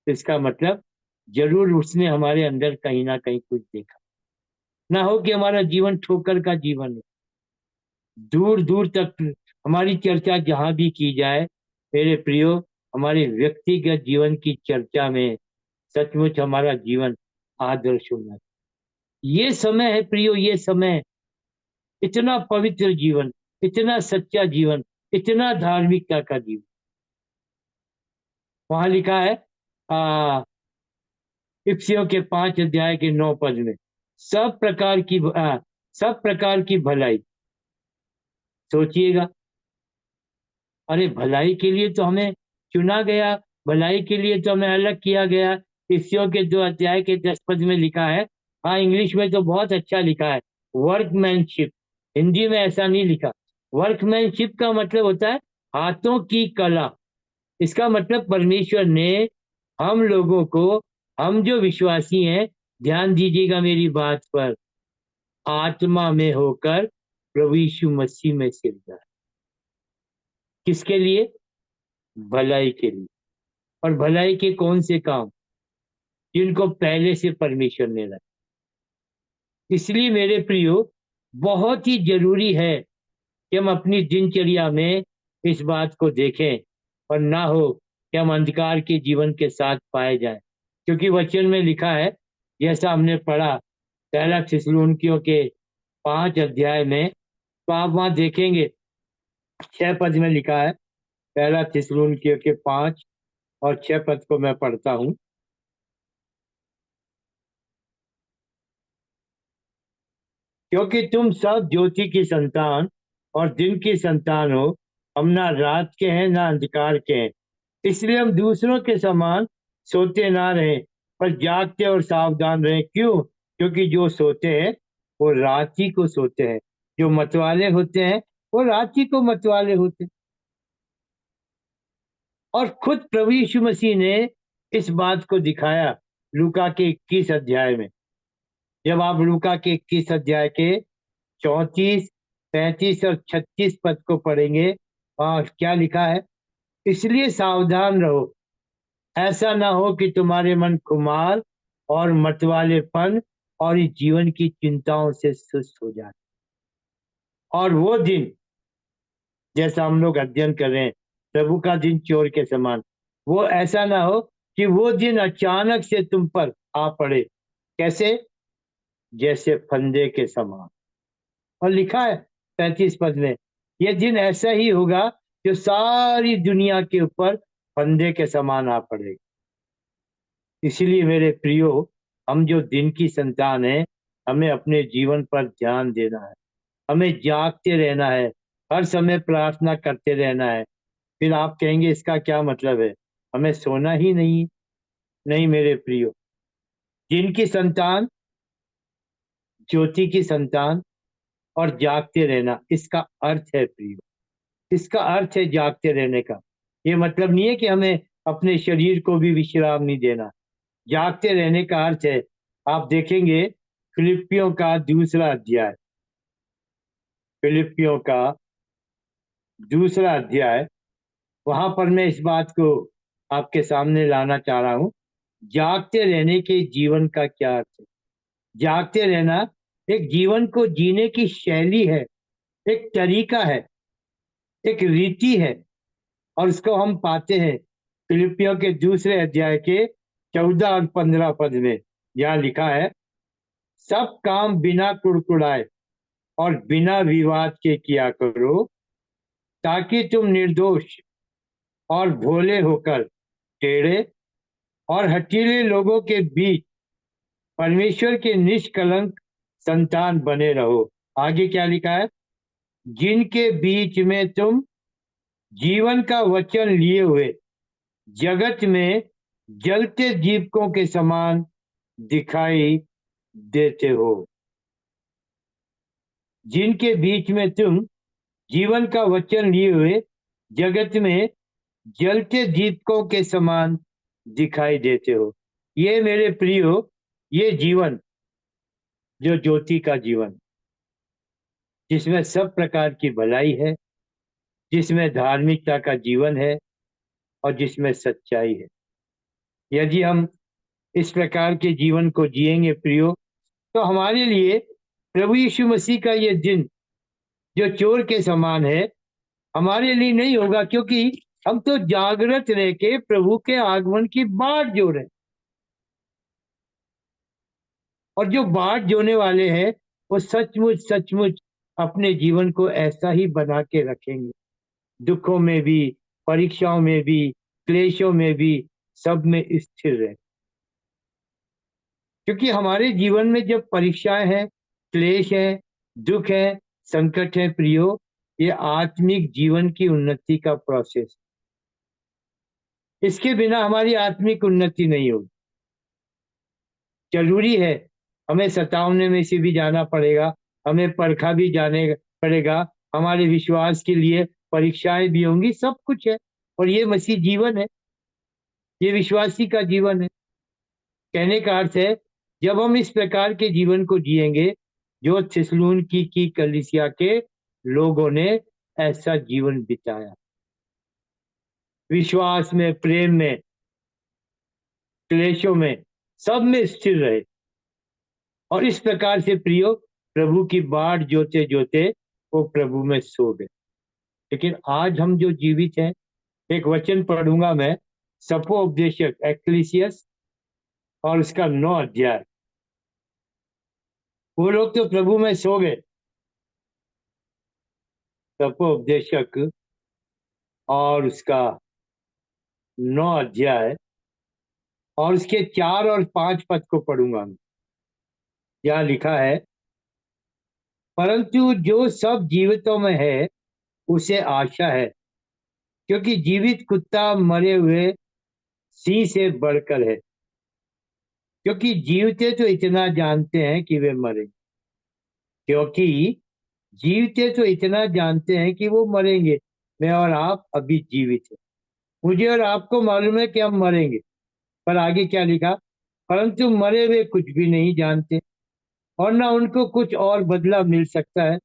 तो इसका मतलब जरूर उसने हमारे अंदर कहीं ना कहीं कुछ देखा, ना हो कि हमारा जीवन ठोकर का जीवन है। दूर दूर तक हमारी चर्चा जहां भी की जाए मेरे प्रियो, हमारे व्यक्तिगत जीवन की चर्चा में सचमुच हमारा जीवन आदर्श होना चाहिए। ये समय है प्रियो, ये समय, इतना पवित्र जीवन, इतना सच्चा जीवन, इतना धार्मिकता का जीवन। वहां लिखा है आ, इफ्सियों के 5 अध्याय के 9 पद में, सब प्रकार की सब प्रकार की भलाई। सोचिएगा, अरे भलाई के लिए तो हमें चुना गया, भलाई के लिए तो हमें अलग किया गया। इफ्सियों के 2 अध्याय के 10 पद में लिखा है, हाँ इंग्लिश में तो बहुत अच्छा लिखा है, वर्कमैनशिप। हिंदी में ऐसा नहीं लिखा। वर्कमैनशिप का मतलब होता है हाथों की कला। इसका मतलब परमेश्वर ने हम लोगों को, हम जो विश्वासी हैं, ध्यान दीजिएगा मेरी बात पर, आत्मा में होकर प्रभु यीशु मसीह में सिरजा। किसके लिए? भलाई के लिए। और भलाई के कौन से काम? जिनको पहले से परमेश्वर ने रखा। इसलिए मेरे प्रियो, बहुत ही जरूरी है कि हम अपनी दिनचर्या में इस बात को देखें, और ना हो कि हम अंधकार के जीवन के साथ पाए जाएं। क्योंकि वचन में लिखा है, जैसा हमने पढ़ा 1 थिस्सलुनीकियों के 5 अध्याय में, तो आप वहां देखेंगे 6 पद में लिखा है, 1 थिस्सलुनीकियों के 5 और 6 पद को मैं पढ़ता हूं। क्योंकि तुम सब ज्योति की संतान और दिन की संतान हो, हम ना रात के हैं ना अंधकार के हैं। इसलिए हम दूसरों के समान सोते ना रहें, पर जागते और सावधान रहें। क्यों? क्योंकि जो सोते हैं वो रात ही को सोते हैं, जो मतवाले होते हैं वो रात ही को मतवाले होते हैं। और खुद प्रभु यीशु मसीह ने इस बात को दिखाया लूका के 21 अध्याय में। जब आप लूका के 21 अध्याय के 34, 35 और 36 पद को पढ़ेंगे, और क्या लिखा है, इसलिए सावधान रहो, ऐसा ना हो कि तुम्हारे मन खुमार और मतवालेपन और इस जीवन की चिंताओं से सुस्त हो जाए। और वो दिन, जैसा हम लोग अध्ययन कर रहे हैं, प्रभु का दिन चोर के समान, वो ऐसा ना हो कि वो दिन अचानक से तुम पर आ पड़े। कैसे? जैसे फंदे के समान। और लिखा है 35 पद में, यह दिन ऐसा ही होगा जो सारी दुनिया के ऊपर फंदे के समान आ पड़ेगा। इसलिए मेरे प्रियो, हम जो दिन की संतान है, हमें अपने जीवन पर ध्यान देना है, हमें जागते रहना है, हर समय प्रार्थना करते रहना है। फिर आप कहेंगे इसका क्या मतलब है, हमें सोना ही नहीं? नहीं मेरे प्रियो, दिन की संतान, ज्योति की संतान और जागते रहना, इसका अर्थ है प्रियो, इसका अर्थ है जागते रहने का। ये मतलब नहीं है कि हमें अपने शरीर को भी विश्राम नहीं देना। जागते रहने का अर्थ है, आप देखेंगे फिलिपियों का 2 अध्याय, फिलिपियों का 2 अध्याय, वहां पर मैं इस बात को आपके सामने लाना चाह रहा हूं। जागते रहने के जीवन का क्या अर्थ है? जागते रहना एक जीवन को जीने की शैली है, एक तरीका है, एक रीति है। और उसको हम पाते हैं फिलिपियों के 2 अध्याय के 14 और 15 पद में। यहाँ लिखा है, सब काम बिना कुड़कुड़ाए और बिना विवाद के किया करो, ताकि तुम निर्दोष और भोले होकर टेढ़े और हठीले लोगों के बीच परमेश्वर के निष्कलंक संतान बने रहो। आगे क्या लिखा है, जिनके बीच में तुम जीवन का वचन लिए हुए जगत में जलते दीपकों के समान दिखाई देते हो। जिनके बीच में तुम जीवन का वचन लिए हुए जगत में जलते दीपकों के समान दिखाई देते हो। ये मेरे प्रियो, ये जीवन, जो ज्योति का जीवन, जिसमें सब प्रकार की भलाई है, जिसमें धार्मिकता का जीवन है और जिसमें सच्चाई है। यदि हम इस प्रकार के जीवन को जिएंगे प्रियो, तो हमारे लिए प्रभु यीशु मसीह का ये दिन जो चोर के समान है हमारे लिए नहीं होगा, क्योंकि हम तो जागृत रह के प्रभु के आगमन की बाट जो रहे, और जो बाट जोने वाले हैं वो सचमुच सचमुच अपने जीवन को ऐसा ही बना के रखेंगे, दुखों में भी, परीक्षाओं में भी, क्लेशों में भी, सब में स्थिर रहे। क्योंकि हमारे जीवन में जब परीक्षाएं हैं, क्लेश है, दुख है, संकट है प्रियो, ये आत्मिक जीवन की उन्नति का प्रोसेस। इसके बिना हमारी आत्मिक उन्नति नहीं होगी। जरूरी है, हमें सतावने में से भी जाना पड़ेगा, हमें परखा भी जाने पड़ेगा, हमारे विश्वास के लिए परीक्षाएं भी होंगी, सब कुछ है। और ये मसीह जीवन है, ये विश्वासी का जीवन है। कहने का अर्थ है, जब हम इस प्रकार के जीवन को जिएंगे जो थिस्सलुनीकि की कलीसिया के लोगों ने ऐसा जीवन बिताया, विश्वास में, प्रेम में, क्लेशों में, सब में स्थिर रहे, और इस प्रकार से प्रियो प्रभु की बाट जोते जोते वो प्रभु में सो गए। लेकिन आज हम जो जीवित हैं, एक वचन पढ़ूंगा मैं, सपोपदेशक एक्लीसियस और उसका 9 अध्याय। वो लोग तो प्रभु में सो गए, सपोपदेशक और उसका 9 अध्याय और उसके 4 और 5 पद को पढ़ूंगा मैं। यहाँ लिखा है, परंतु जो सब जीवितों में है उसे आशा है, क्योंकि जीवित कुत्ता मरे हुए सिंह से बढ़कर है। क्योंकि जीवते तो इतना जानते हैं कि वे मरेंगे, क्योंकि जीवते तो इतना जानते हैं कि वो मरेंगे। मैं और आप अभी जीवित हैं, मुझे और आपको मालूम है कि हम मरेंगे। पर आगे क्या लिखा, परंतु मरे हुए कुछ भी नहीं जानते और ना उनको कुछ और बदला मिल सकता है,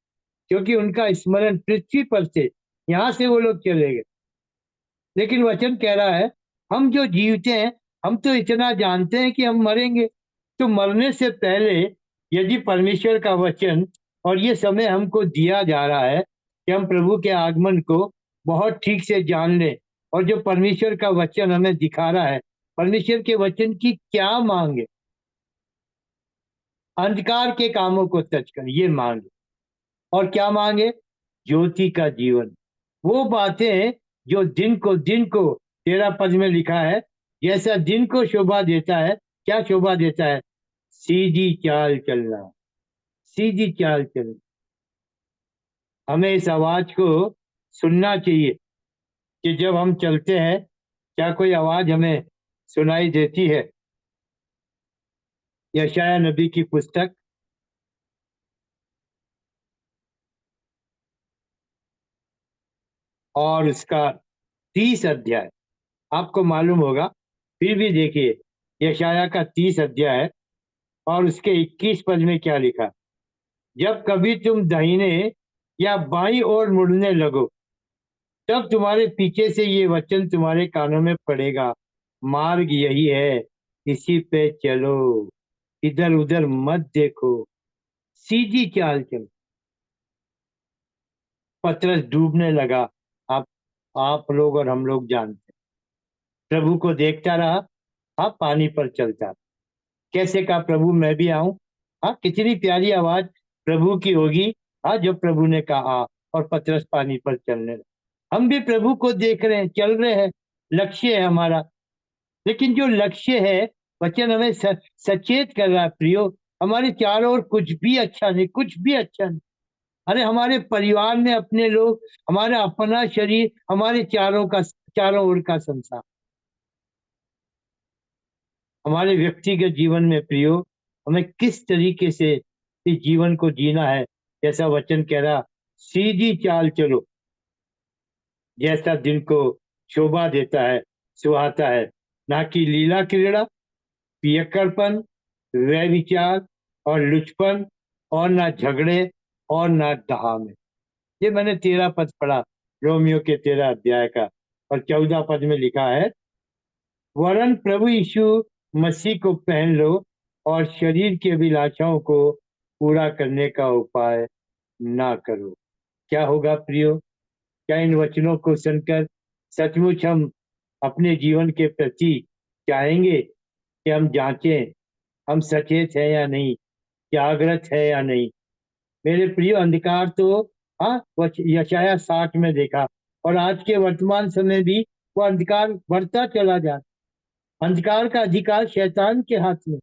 क्योंकि उनका स्मरण पृथ्वी पर से, यहाँ से वो लोग चले गए। लेकिन वचन कह रहा है, हम जो जीवते हैं हम तो इतना जानते हैं कि हम मरेंगे। तो मरने से पहले यदि परमेश्वर का वचन और ये समय हमको दिया जा रहा है कि हम प्रभु के आगमन को बहुत ठीक से जान लें, और जो परमेश्वर का वचन हमें दिखा रहा है, परमेश्वर के वचन की क्या मांगे, अंधकार के कामों को त्यज कर, ये मांगे। और क्या मांगे, ज्योति का जीवन, वो बातें जो दिन को 13 पद में लिखा है, जैसा दिन को शोभा देता है। क्या शोभा देता है, सीधी चाल चलना, सीधी चाल चलना। हमें इस आवाज को सुनना चाहिए कि जब हम चलते हैं, क्या कोई आवाज हमें सुनाई देती है। यशाया नबी की पुस्तक और उसका 30 अध्याय, आपको मालूम होगा, फिर भी देखिए, यशाया का 30 अध्याय और उसके 21 पद में क्या लिखा, जब कभी तुम दाहिने या बाईं ओर मुड़ने लगो, तब तुम्हारे पीछे से ये वचन तुम्हारे कानों में पड़ेगा, मार्ग यही है, इसी पे चलो, इधर उधर मत देखो, सीधी चाल चलो। पतरस डूबने लगा, आप आप लोग और हम लोग जानते हैं। प्रभु को देखता रहा, हाँ पानी पर चलता रहा। कैसे कहा, प्रभु मैं भी आऊं। हाँ, कितनी प्यारी आवाज प्रभु की होगी। हाँ, जब प्रभु ने कहा और पतरस पानी पर चलने लगा। हम भी प्रभु को देख रहे हैं, चल रहे हैं, लक्ष्य है हमारा। लेकिन जो लक्ष्य है, वचन हमें सचेत कर रहा है प्रियो, हमारे चारों ओर कुछ भी अच्छा नहीं, कुछ भी अच्छा नहीं। अरे हमारे परिवार में अपने लोग, हमारा अपना शरीर, हमारे चारों ओर का संसार, हमारे व्यक्तिगत जीवन में प्रियो, हमें किस तरीके से इस जीवन को जीना है। जैसा वचन कह रहा, सीधी चाल चलो, जैसा दिन को शोभा देता है, सुहाता है, ना कि लीला क्रीड़ा, पियक्कड़पन, व्यभिचार और लुचपन, और ना झगड़े और ना डहामे। ये मैंने 13 पद पढ़ा, रोमियो के 13 अध्याय का। और 14 पद में लिखा है, वरन प्रभु यीशु मसीह को पहन लो और शरीर की अभिलाषाओं को पूरा करने का उपाय ना करो। क्या होगा प्रियो? क्या इन वचनों को सुनकर सचमुच हम अपने जीवन के प्रति चाहेंगे कि हम जांचें, हम सचेत है या नहीं, जागृत है या नहीं? मेरे प्रिय, अंधकार तो हाँ यशाया 60 में देखा, और आज के वर्तमान समय भी वो अंधकार बढ़ता चला जा रहा। अंधकार का अधिकार शैतान के हाथ में।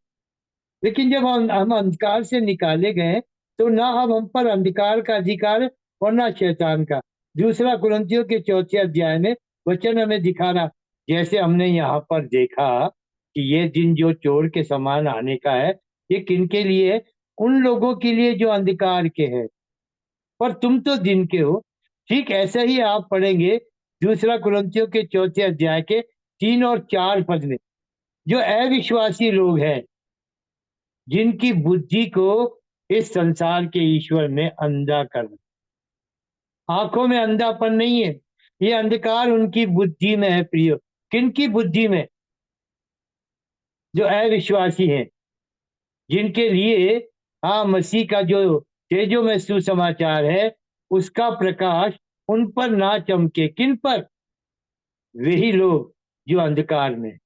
लेकिन जब हम अंधकार से निकाले गए, तो ना अब हम पर अंधकार का अधिकार और ना शैतान का। दूसरा कुरिन्थियों के 4 अध्याय में वचन हमें दिखा रहा, जैसे हमने यहाँ पर देखा कि ये दिन जो चोर के समान आने का है, ये किनके लिए है? उन लोगों के लिए जो अंधकार के हैं, पर तुम तो दिन के हो। ठीक ऐसा ही आप पढ़ेंगे दूसरा कुरिन्थियों के 4 अध्याय के 3 और 4 पद में, जो अविश्वासी लोग हैं, जिनकी बुद्धि को इस संसार के ईश्वर ने अंधा कर दिया। आंखों में अंधापन नहीं है, ये अंधकार उनकी बुद्धि में है प्रियो। किनकी बुद्धि में? जो अविश्वासी हैं, जिनके लिए हाँ मसीह का जो तेजो में सुसमाचार है, उसका प्रकाश उन पर ना चमके। किन पर? वही लोग जो अंधकार में।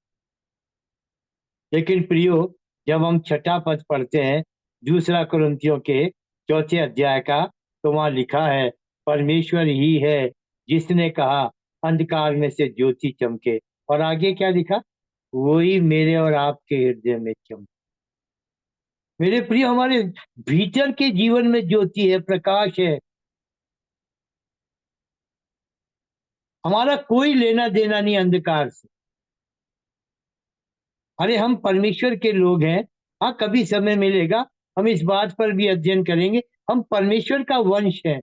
लेकिन प्रियो, जब हम 6 पद पढ़ते हैं दूसरा कुरिन्थियों के 4 अध्याय का, तो वहां लिखा है, परमेश्वर ही है जिसने कहा अंधकार में से ज्योति चमके। और आगे क्या लिखा? वही मेरे और आपके हृदय में चमके। मेरे प्रिय, हमारे भीतर के जीवन में ज्योति है, प्रकाश है। हमारा कोई लेना देना नहीं अंधकार से। अरे हम परमेश्वर के लोग हैं। हाँ, कभी समय मिलेगा हम इस बात पर भी अध्ययन करेंगे। हम परमेश्वर का वंश है।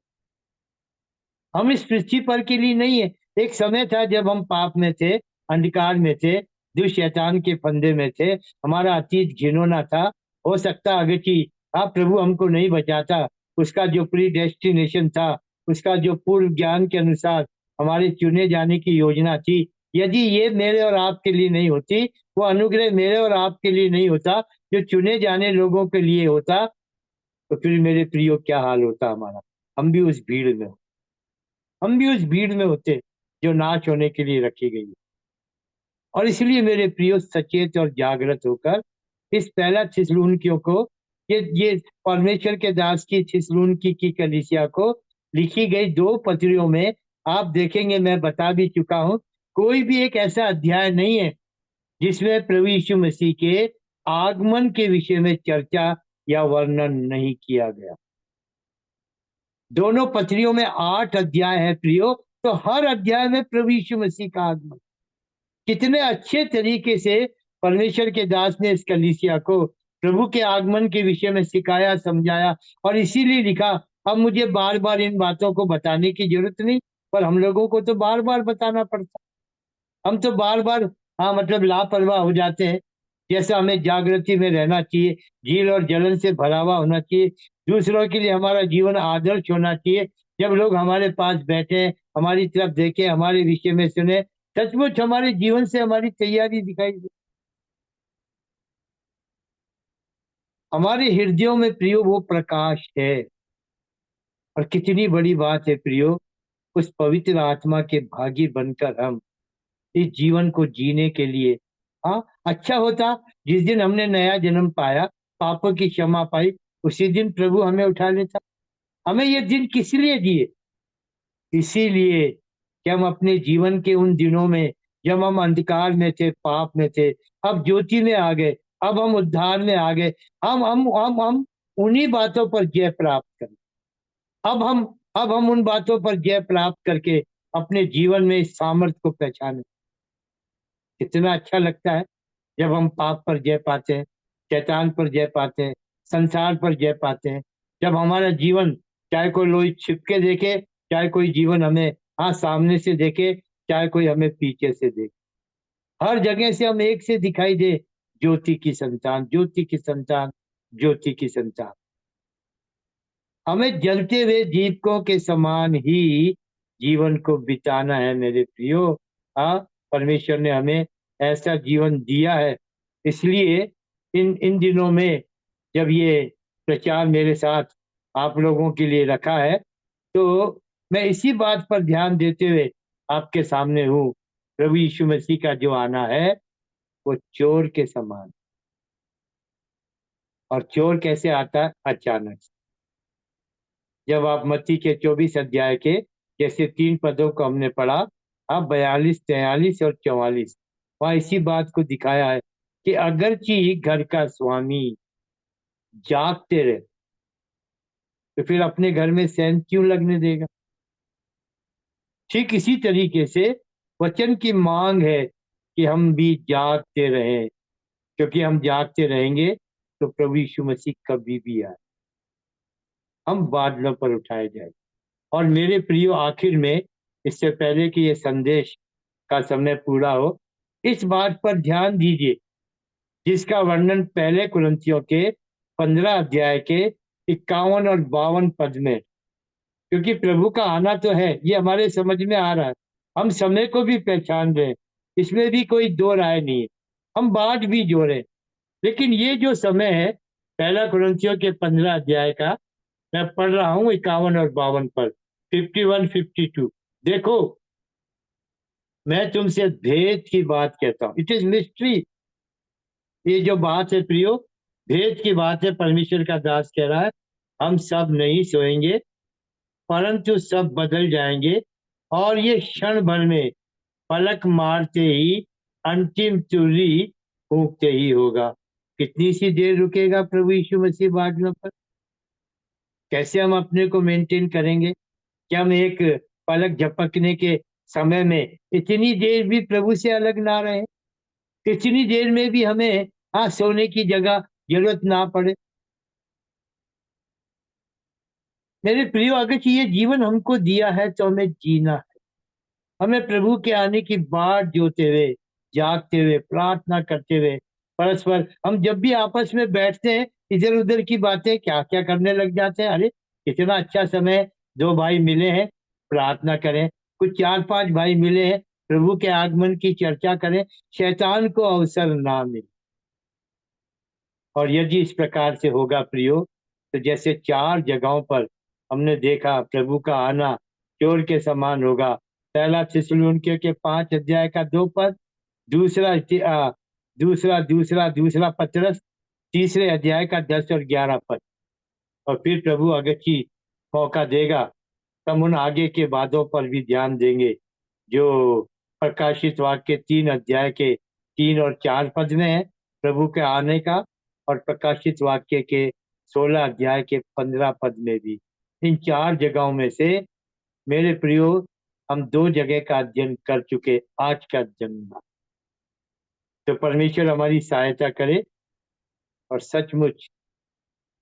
हम इस पृथ्वी पर के लिए नहीं है। एक समय था जब हम पाप में थे, अंधकार में थे, दुष्ट शैतान के फंदे में थे, हमारा अतीत घिनौना था। हो सकता अगर कि आप प्रभु हमको नहीं बचाता, उसका जो प्री डेस्टिनेशन था, उसका जो पूर्व ज्ञान के अनुसार हमारे चुने जाने की योजना थी, यदि ये मेरे और आपके लिए नहीं होती, वो अनुग्रह मेरे और आपके लिए नहीं होता, जो चुने जाने लोगों के लिए होता, तो फिर मेरे प्रियो क्या हाल होता हमारा? हम भी उस भीड़ में, हम भी उस भीड़ में होते जो नाश होने के लिए रखी गई है। और इसलिए मेरे प्रियो, सचेत और जागृत होकर इस पहला थिस्सलुनीकियों को, ये परमेश्वर के दास की थिस्सलुनीकी की कलीसिया को लिखी गई 2 पत्रियों में आप देखेंगे, मैं बता भी चुका हूं, कोई भी एक ऐसा अध्याय नहीं है जिसमें प्रभु यीशु मसीह के आगमन के विषय में चर्चा या वर्णन नहीं किया गया। दोनों पत्रियों में 8 अध्याय है प्रियो, तो हर अध्याय में प्रभु यीशु मसीह का आगमन। कितने अच्छे तरीके से परमेश्वर के दास ने इस कलीसिया को प्रभु के आगमन के विषय में सिखाया, समझाया, और इसीलिए लिखा। अब मुझे बार बार इन बातों को बताने की जरूरत नहीं, पर हम लोगों को तो बार बार बताना पड़ता। हम तो बार बार हाँ मतलब लापरवाह हो जाते हैं। जैसा हमें जागृति में रहना चाहिए, झील और जलन से भरा हुआ होना चाहिए, दूसरों के लिए हमारा जीवन आदर्श होना चाहिए। जब लोग हमारे पास बैठे, हमारी तरफ देखे, हमारे विषय में सुने, सचमुच हमारे जीवन से हमारी तैयारी दिखाई दे। हमारे हृदयों में प्रियो वो प्रकाश है। और कितनी बड़ी बात है प्रियो, उस पवित्र आत्मा के भागी बनकर हम इस जीवन को जीने के लिए, हाँ अच्छा होता जिस दिन हमने नया जन्म पाया, पापों की क्षमा पाई, उसी दिन प्रभु हमें उठा लेता। हमें ये दिन किस लिए दिए? इसीलिए कि हम अपने जीवन के उन दिनों में, जब हम अंधकार में थे, पाप में थे, अब ज्योति में आ गए, अब हम उद्धार में आ गए। हम उन्हीं बातों पर जय प्राप्त करें। अब हम उन बातों पर जय प्राप्त करके अपने जीवन में इस सामर्थ्य को पहचाने। कितना अच्छा लगता है जब हम पाप पर जय पाते हैं, शैतान पर जय पाते हैं, संसार पर जय पाते हैं। जब हमारा जीवन, चाहे कोई लोग छिपके देखे, चाहे कोई जीवन हमें हाँ सामने से देखे, चाहे कोई हमें पीछे से देखे, हर जगह से हम एक से दिखाई दे, ज्योति की संतान, ज्योति की संतान, ज्योति की संतान। हमें जलते हुए दीपकों के समान ही जीवन को बिताना है मेरे प्रियो। हाँ, परमेश्वर ने हमें ऐसा जीवन दिया है। इसलिए इन इन दिनों में, जब ये प्रचार मेरे साथ आप लोगों के लिए रखा है, तो मैं इसी बात पर ध्यान देते हुए आपके सामने हूँ। प्रभु यीशु मसीह का जो आना है वो चोर के समान। और चोर कैसे आता है? अचानक। जब आप मत्ती के 24 अध्याय के जैसे 3 पदों को हमने पढ़ा, आप 42, 43 और 44, वहां इसी बात को दिखाया है कि अगरचे घर का स्वामी जागते रहे तो फिर अपने घर में सैन क्यों लगने देगा? ठीक इसी तरीके से वचन की मांग है कि हम भी जागते रहें, क्योंकि हम जागते रहेंगे तो प्रभु यीशु मसीह कभी भी आए, हम बादलों पर उठाए जाए। और मेरे प्रियो, आखिर में, इससे पहले कि ये संदेश का समय पूरा हो, इस बात पर ध्यान दीजिए जिसका वर्णन पहले कुरिन्थियों के 15 अध्याय के 51 और 52 पद में, क्योंकि प्रभु का आना तो है, ये हमारे समझ में आ रहा है, हम समय को भी पहचान रहे हैं, इसमें भी कोई दो राय नहीं है, हम बात भी जोड़े। लेकिन ये जो समय है, पहला कुरिन्थियों के 15 अध्याय का मैं पढ़ रहा हूँ 51 और 52 पर, 51, 52। देखो, मैं तुमसे भेद की बात कहता हूँ, इट इज मिस्ट्री। ये जो बात है प्रियो, भेद की बात है। परमेश्वर का दास कह रहा है, हम सब नहीं सोएंगे, परंतु सब बदल जाएंगे, और ये क्षण भर में, पलक मारते ही, अंतिम तुरही फूंकते ही होगा। कितनी सी देर रुकेगा प्रभु यीशु मसीह बादलों पर? कैसे हम अपने को मेंटेन करेंगे? क्या हम एक पलक झपकने के समय में इतनी देर भी प्रभु से अलग ना रहे? इतनी देर में भी हमें सोने की जगह जरूरत ना पड़े? मेरे प्रियो, अगर ये जीवन हमको दिया है तो हमें जीना है। हमें प्रभु के आने की बाट जोते हुए, जागते हुए, प्रार्थना करते हुए, परस्पर हम जब भी आपस में बैठते हैं, इधर उधर की बातें क्या क्या करने लग जाते हैं। अरे कितना अच्छा समय है, दो भाई मिले हैं, प्रार्थना करें। कुछ 4-5 भाई मिले हैं, प्रभु के आगमन की चर्चा करें, शैतान को अवसर ना मिले। और यदि इस प्रकार से होगा प्रियो, तो जैसे 4 जगहों पर हमने देखा प्रभु का आना चोर के समान होगा। पहला थिस्सलुनीकियों के 5 अध्याय का 2 पद, दूसरा दूसरा पतरस तीसरे अध्याय का 10 और 11 पद। और फिर प्रभु अगर की मौका देगा, तब उन आगे के बातों पर भी ध्यान देंगे जो प्रकाशित वाक्य 3 अध्याय के 3 और 4 पद में है प्रभु के आने का, और प्रकाशित वाक्य के 16 अध्याय के 15 पद में भी। इन 4 जगहों में से मेरे प्रियो, हम 2 जगह का अध्ययन कर चुके आज का जन्म। तो परमेश्वर हमारी सहायता करे, और सचमुच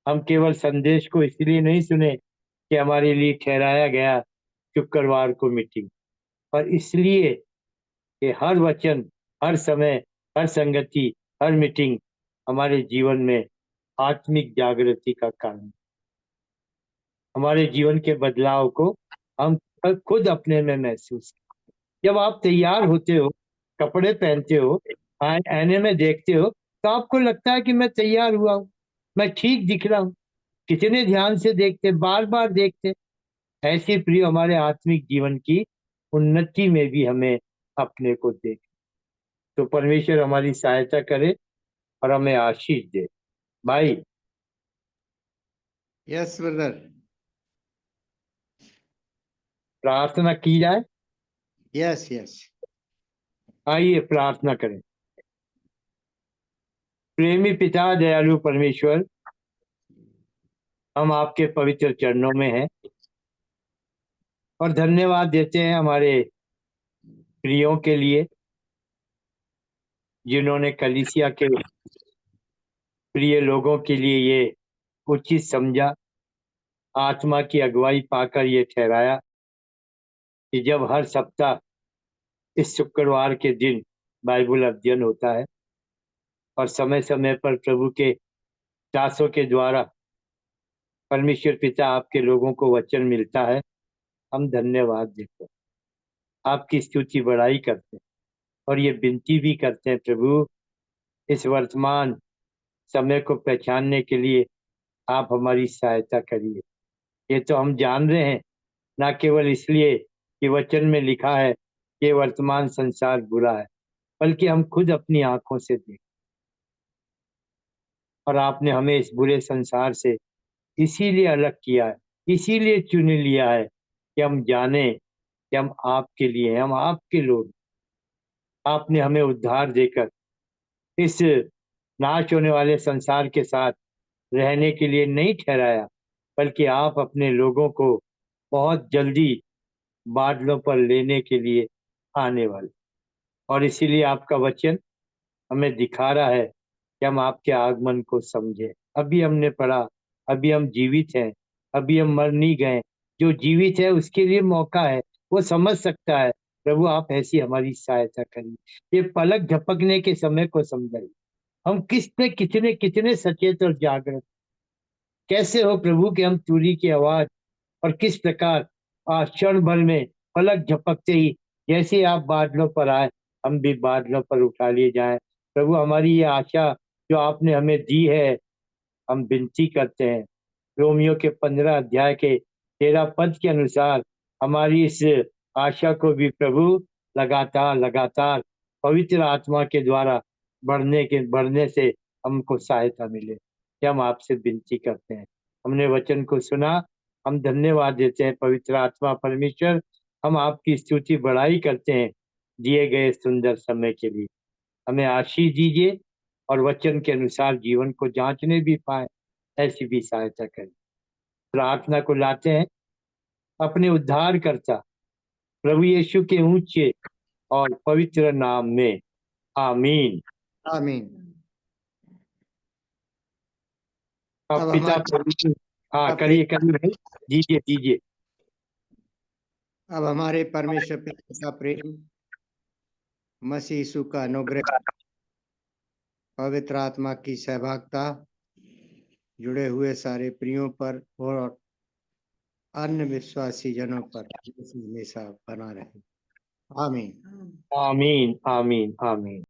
हम केवल संदेश को इसलिए नहीं सुने कि हमारे लिए ठहराया गया शुक्रवार को मीटिंग, पर इसलिए कि हर वचन, हर समय, हर संगति, हर मीटिंग हमारे जीवन में आत्मिक जागृति का कारण, हमारे जीवन के बदलाव को हम खुद अपने में महसूस। जब आप तैयार होते हो, कपड़े पहनते हो, आईने में देखते हो, तो आपको लगता है कि मैं तैयार हुआ हूँ, मैं ठीक दिख रहा हूँ। कितने ध्यान से देखते, बार बार देखते। ऐसे प्रिय हमारे आत्मिक जीवन की उन्नति में भी हमें अपने को देख। तो परमेश्वर हमारी सहायता करे और हमें आशीष दे। भाई, यस ब्रदर। प्रार्थना की जाए। Yes yes. आइए प्रार्थना करें। प्रेमी पिता, दयालु परमेश्वर, हम आपके पवित्र चरणों में हैं और धन्यवाद देते हैं हमारे प्रियों के लिए जिन्होंने कलीसिया के प्रिय लोगों के लिए ये उचित समझा, आत्मा की अगुवाई पाकर ये ठहराया कि जब हर सप्ताह इस शुक्रवार के दिन बाइबल अध्ययन होता है और समय समय पर प्रभु के दासों के द्वारा परमेश्वर पिता आपके लोगों को वचन मिलता है, हम धन्यवाद देते हैं, आपकी स्तुति बढ़ाई करते हैं और ये विनती भी करते हैं प्रभु, इस वर्तमान समय को पहचानने के लिए आप हमारी सहायता करिए। ये तो हम जान रहे हैं, ना केवल इसलिए कि वचन में लिखा है कि वर्तमान संसार बुरा है, बल्कि हम खुद अपनी आंखों से देख, और आपने हमें इस बुरे संसार से इसीलिए अलग किया है, इसीलिए चुन लिया है कि हम जाने कि हम आपके लिए हैं, हम आपके लोग। आपने हमें उद्धार देकर इस नाश होने वाले संसार के साथ रहने के लिए नहीं ठहराया, बल्कि आप अपने लोगों को बहुत जल्दी बादलों पर लेने के लिए आने वाले। और इसीलिए आपका वचन हमें दिखा रहा है कि हम आपके आगमन को समझे। अभी हमने पढ़ा, अभी हम जीवित हैं, अभी हम मर नहीं गए। जो जीवित है उसके लिए मौका है, वो समझ सकता है। प्रभु आप ऐसी हमारी सहायता करिए, ये पलक झपकने के समय को समझाइए। हम किसने कितने कितने सचेत और जागृत कैसे हो प्रभु कि हम तुरी की आवाज और किस प्रकार क्षण भर में पलक झपकते ही जैसे आप बादलों पर आए, हम भी बादलों पर उठा लिए जाएं। प्रभु हमारी ये आशा जो आपने हमें दी है, हम विनती करते हैं रोमियो के 15 अध्याय के 13 पद के अनुसार हमारी इस आशा को भी प्रभु लगातार लगातार पवित्र आत्मा के द्वारा बढ़ने से हमको सहायता मिले, कि हम आपसे विनती करते हैं। हमने वचन को सुना, हम धन्यवाद देते हैं पवित्र आत्मा परमेश्वर। हम आपकी स्तुति बड़ाई करते हैं दिए गए सुंदर समय के लिए। हमें आशीष दीजिए और वचन के अनुसार जीवन को जांचने भी पाए, ऐसी भी सहायता करें। प्रार्थना को लाते हैं अपने उद्धारकर्ता प्रभु यीशु के ऊंचे और पवित्र नाम में, आमीन। आमीन। अब अब पिता हमारे परमेश्वर, हाँ अब करिए करिए भाई, दीजिए दीजिए। अब हमारे परमेश्वर पिता का प्रेम, मसीह यीशु का अनुग्रह, पवित्र आत्मा की सहभागिता जुड़े हुए सारे प्रियों पर और अन्य विश्वासी जनों पर हमेशा बना रहे। आमीन। आमीन आमीन आमीन।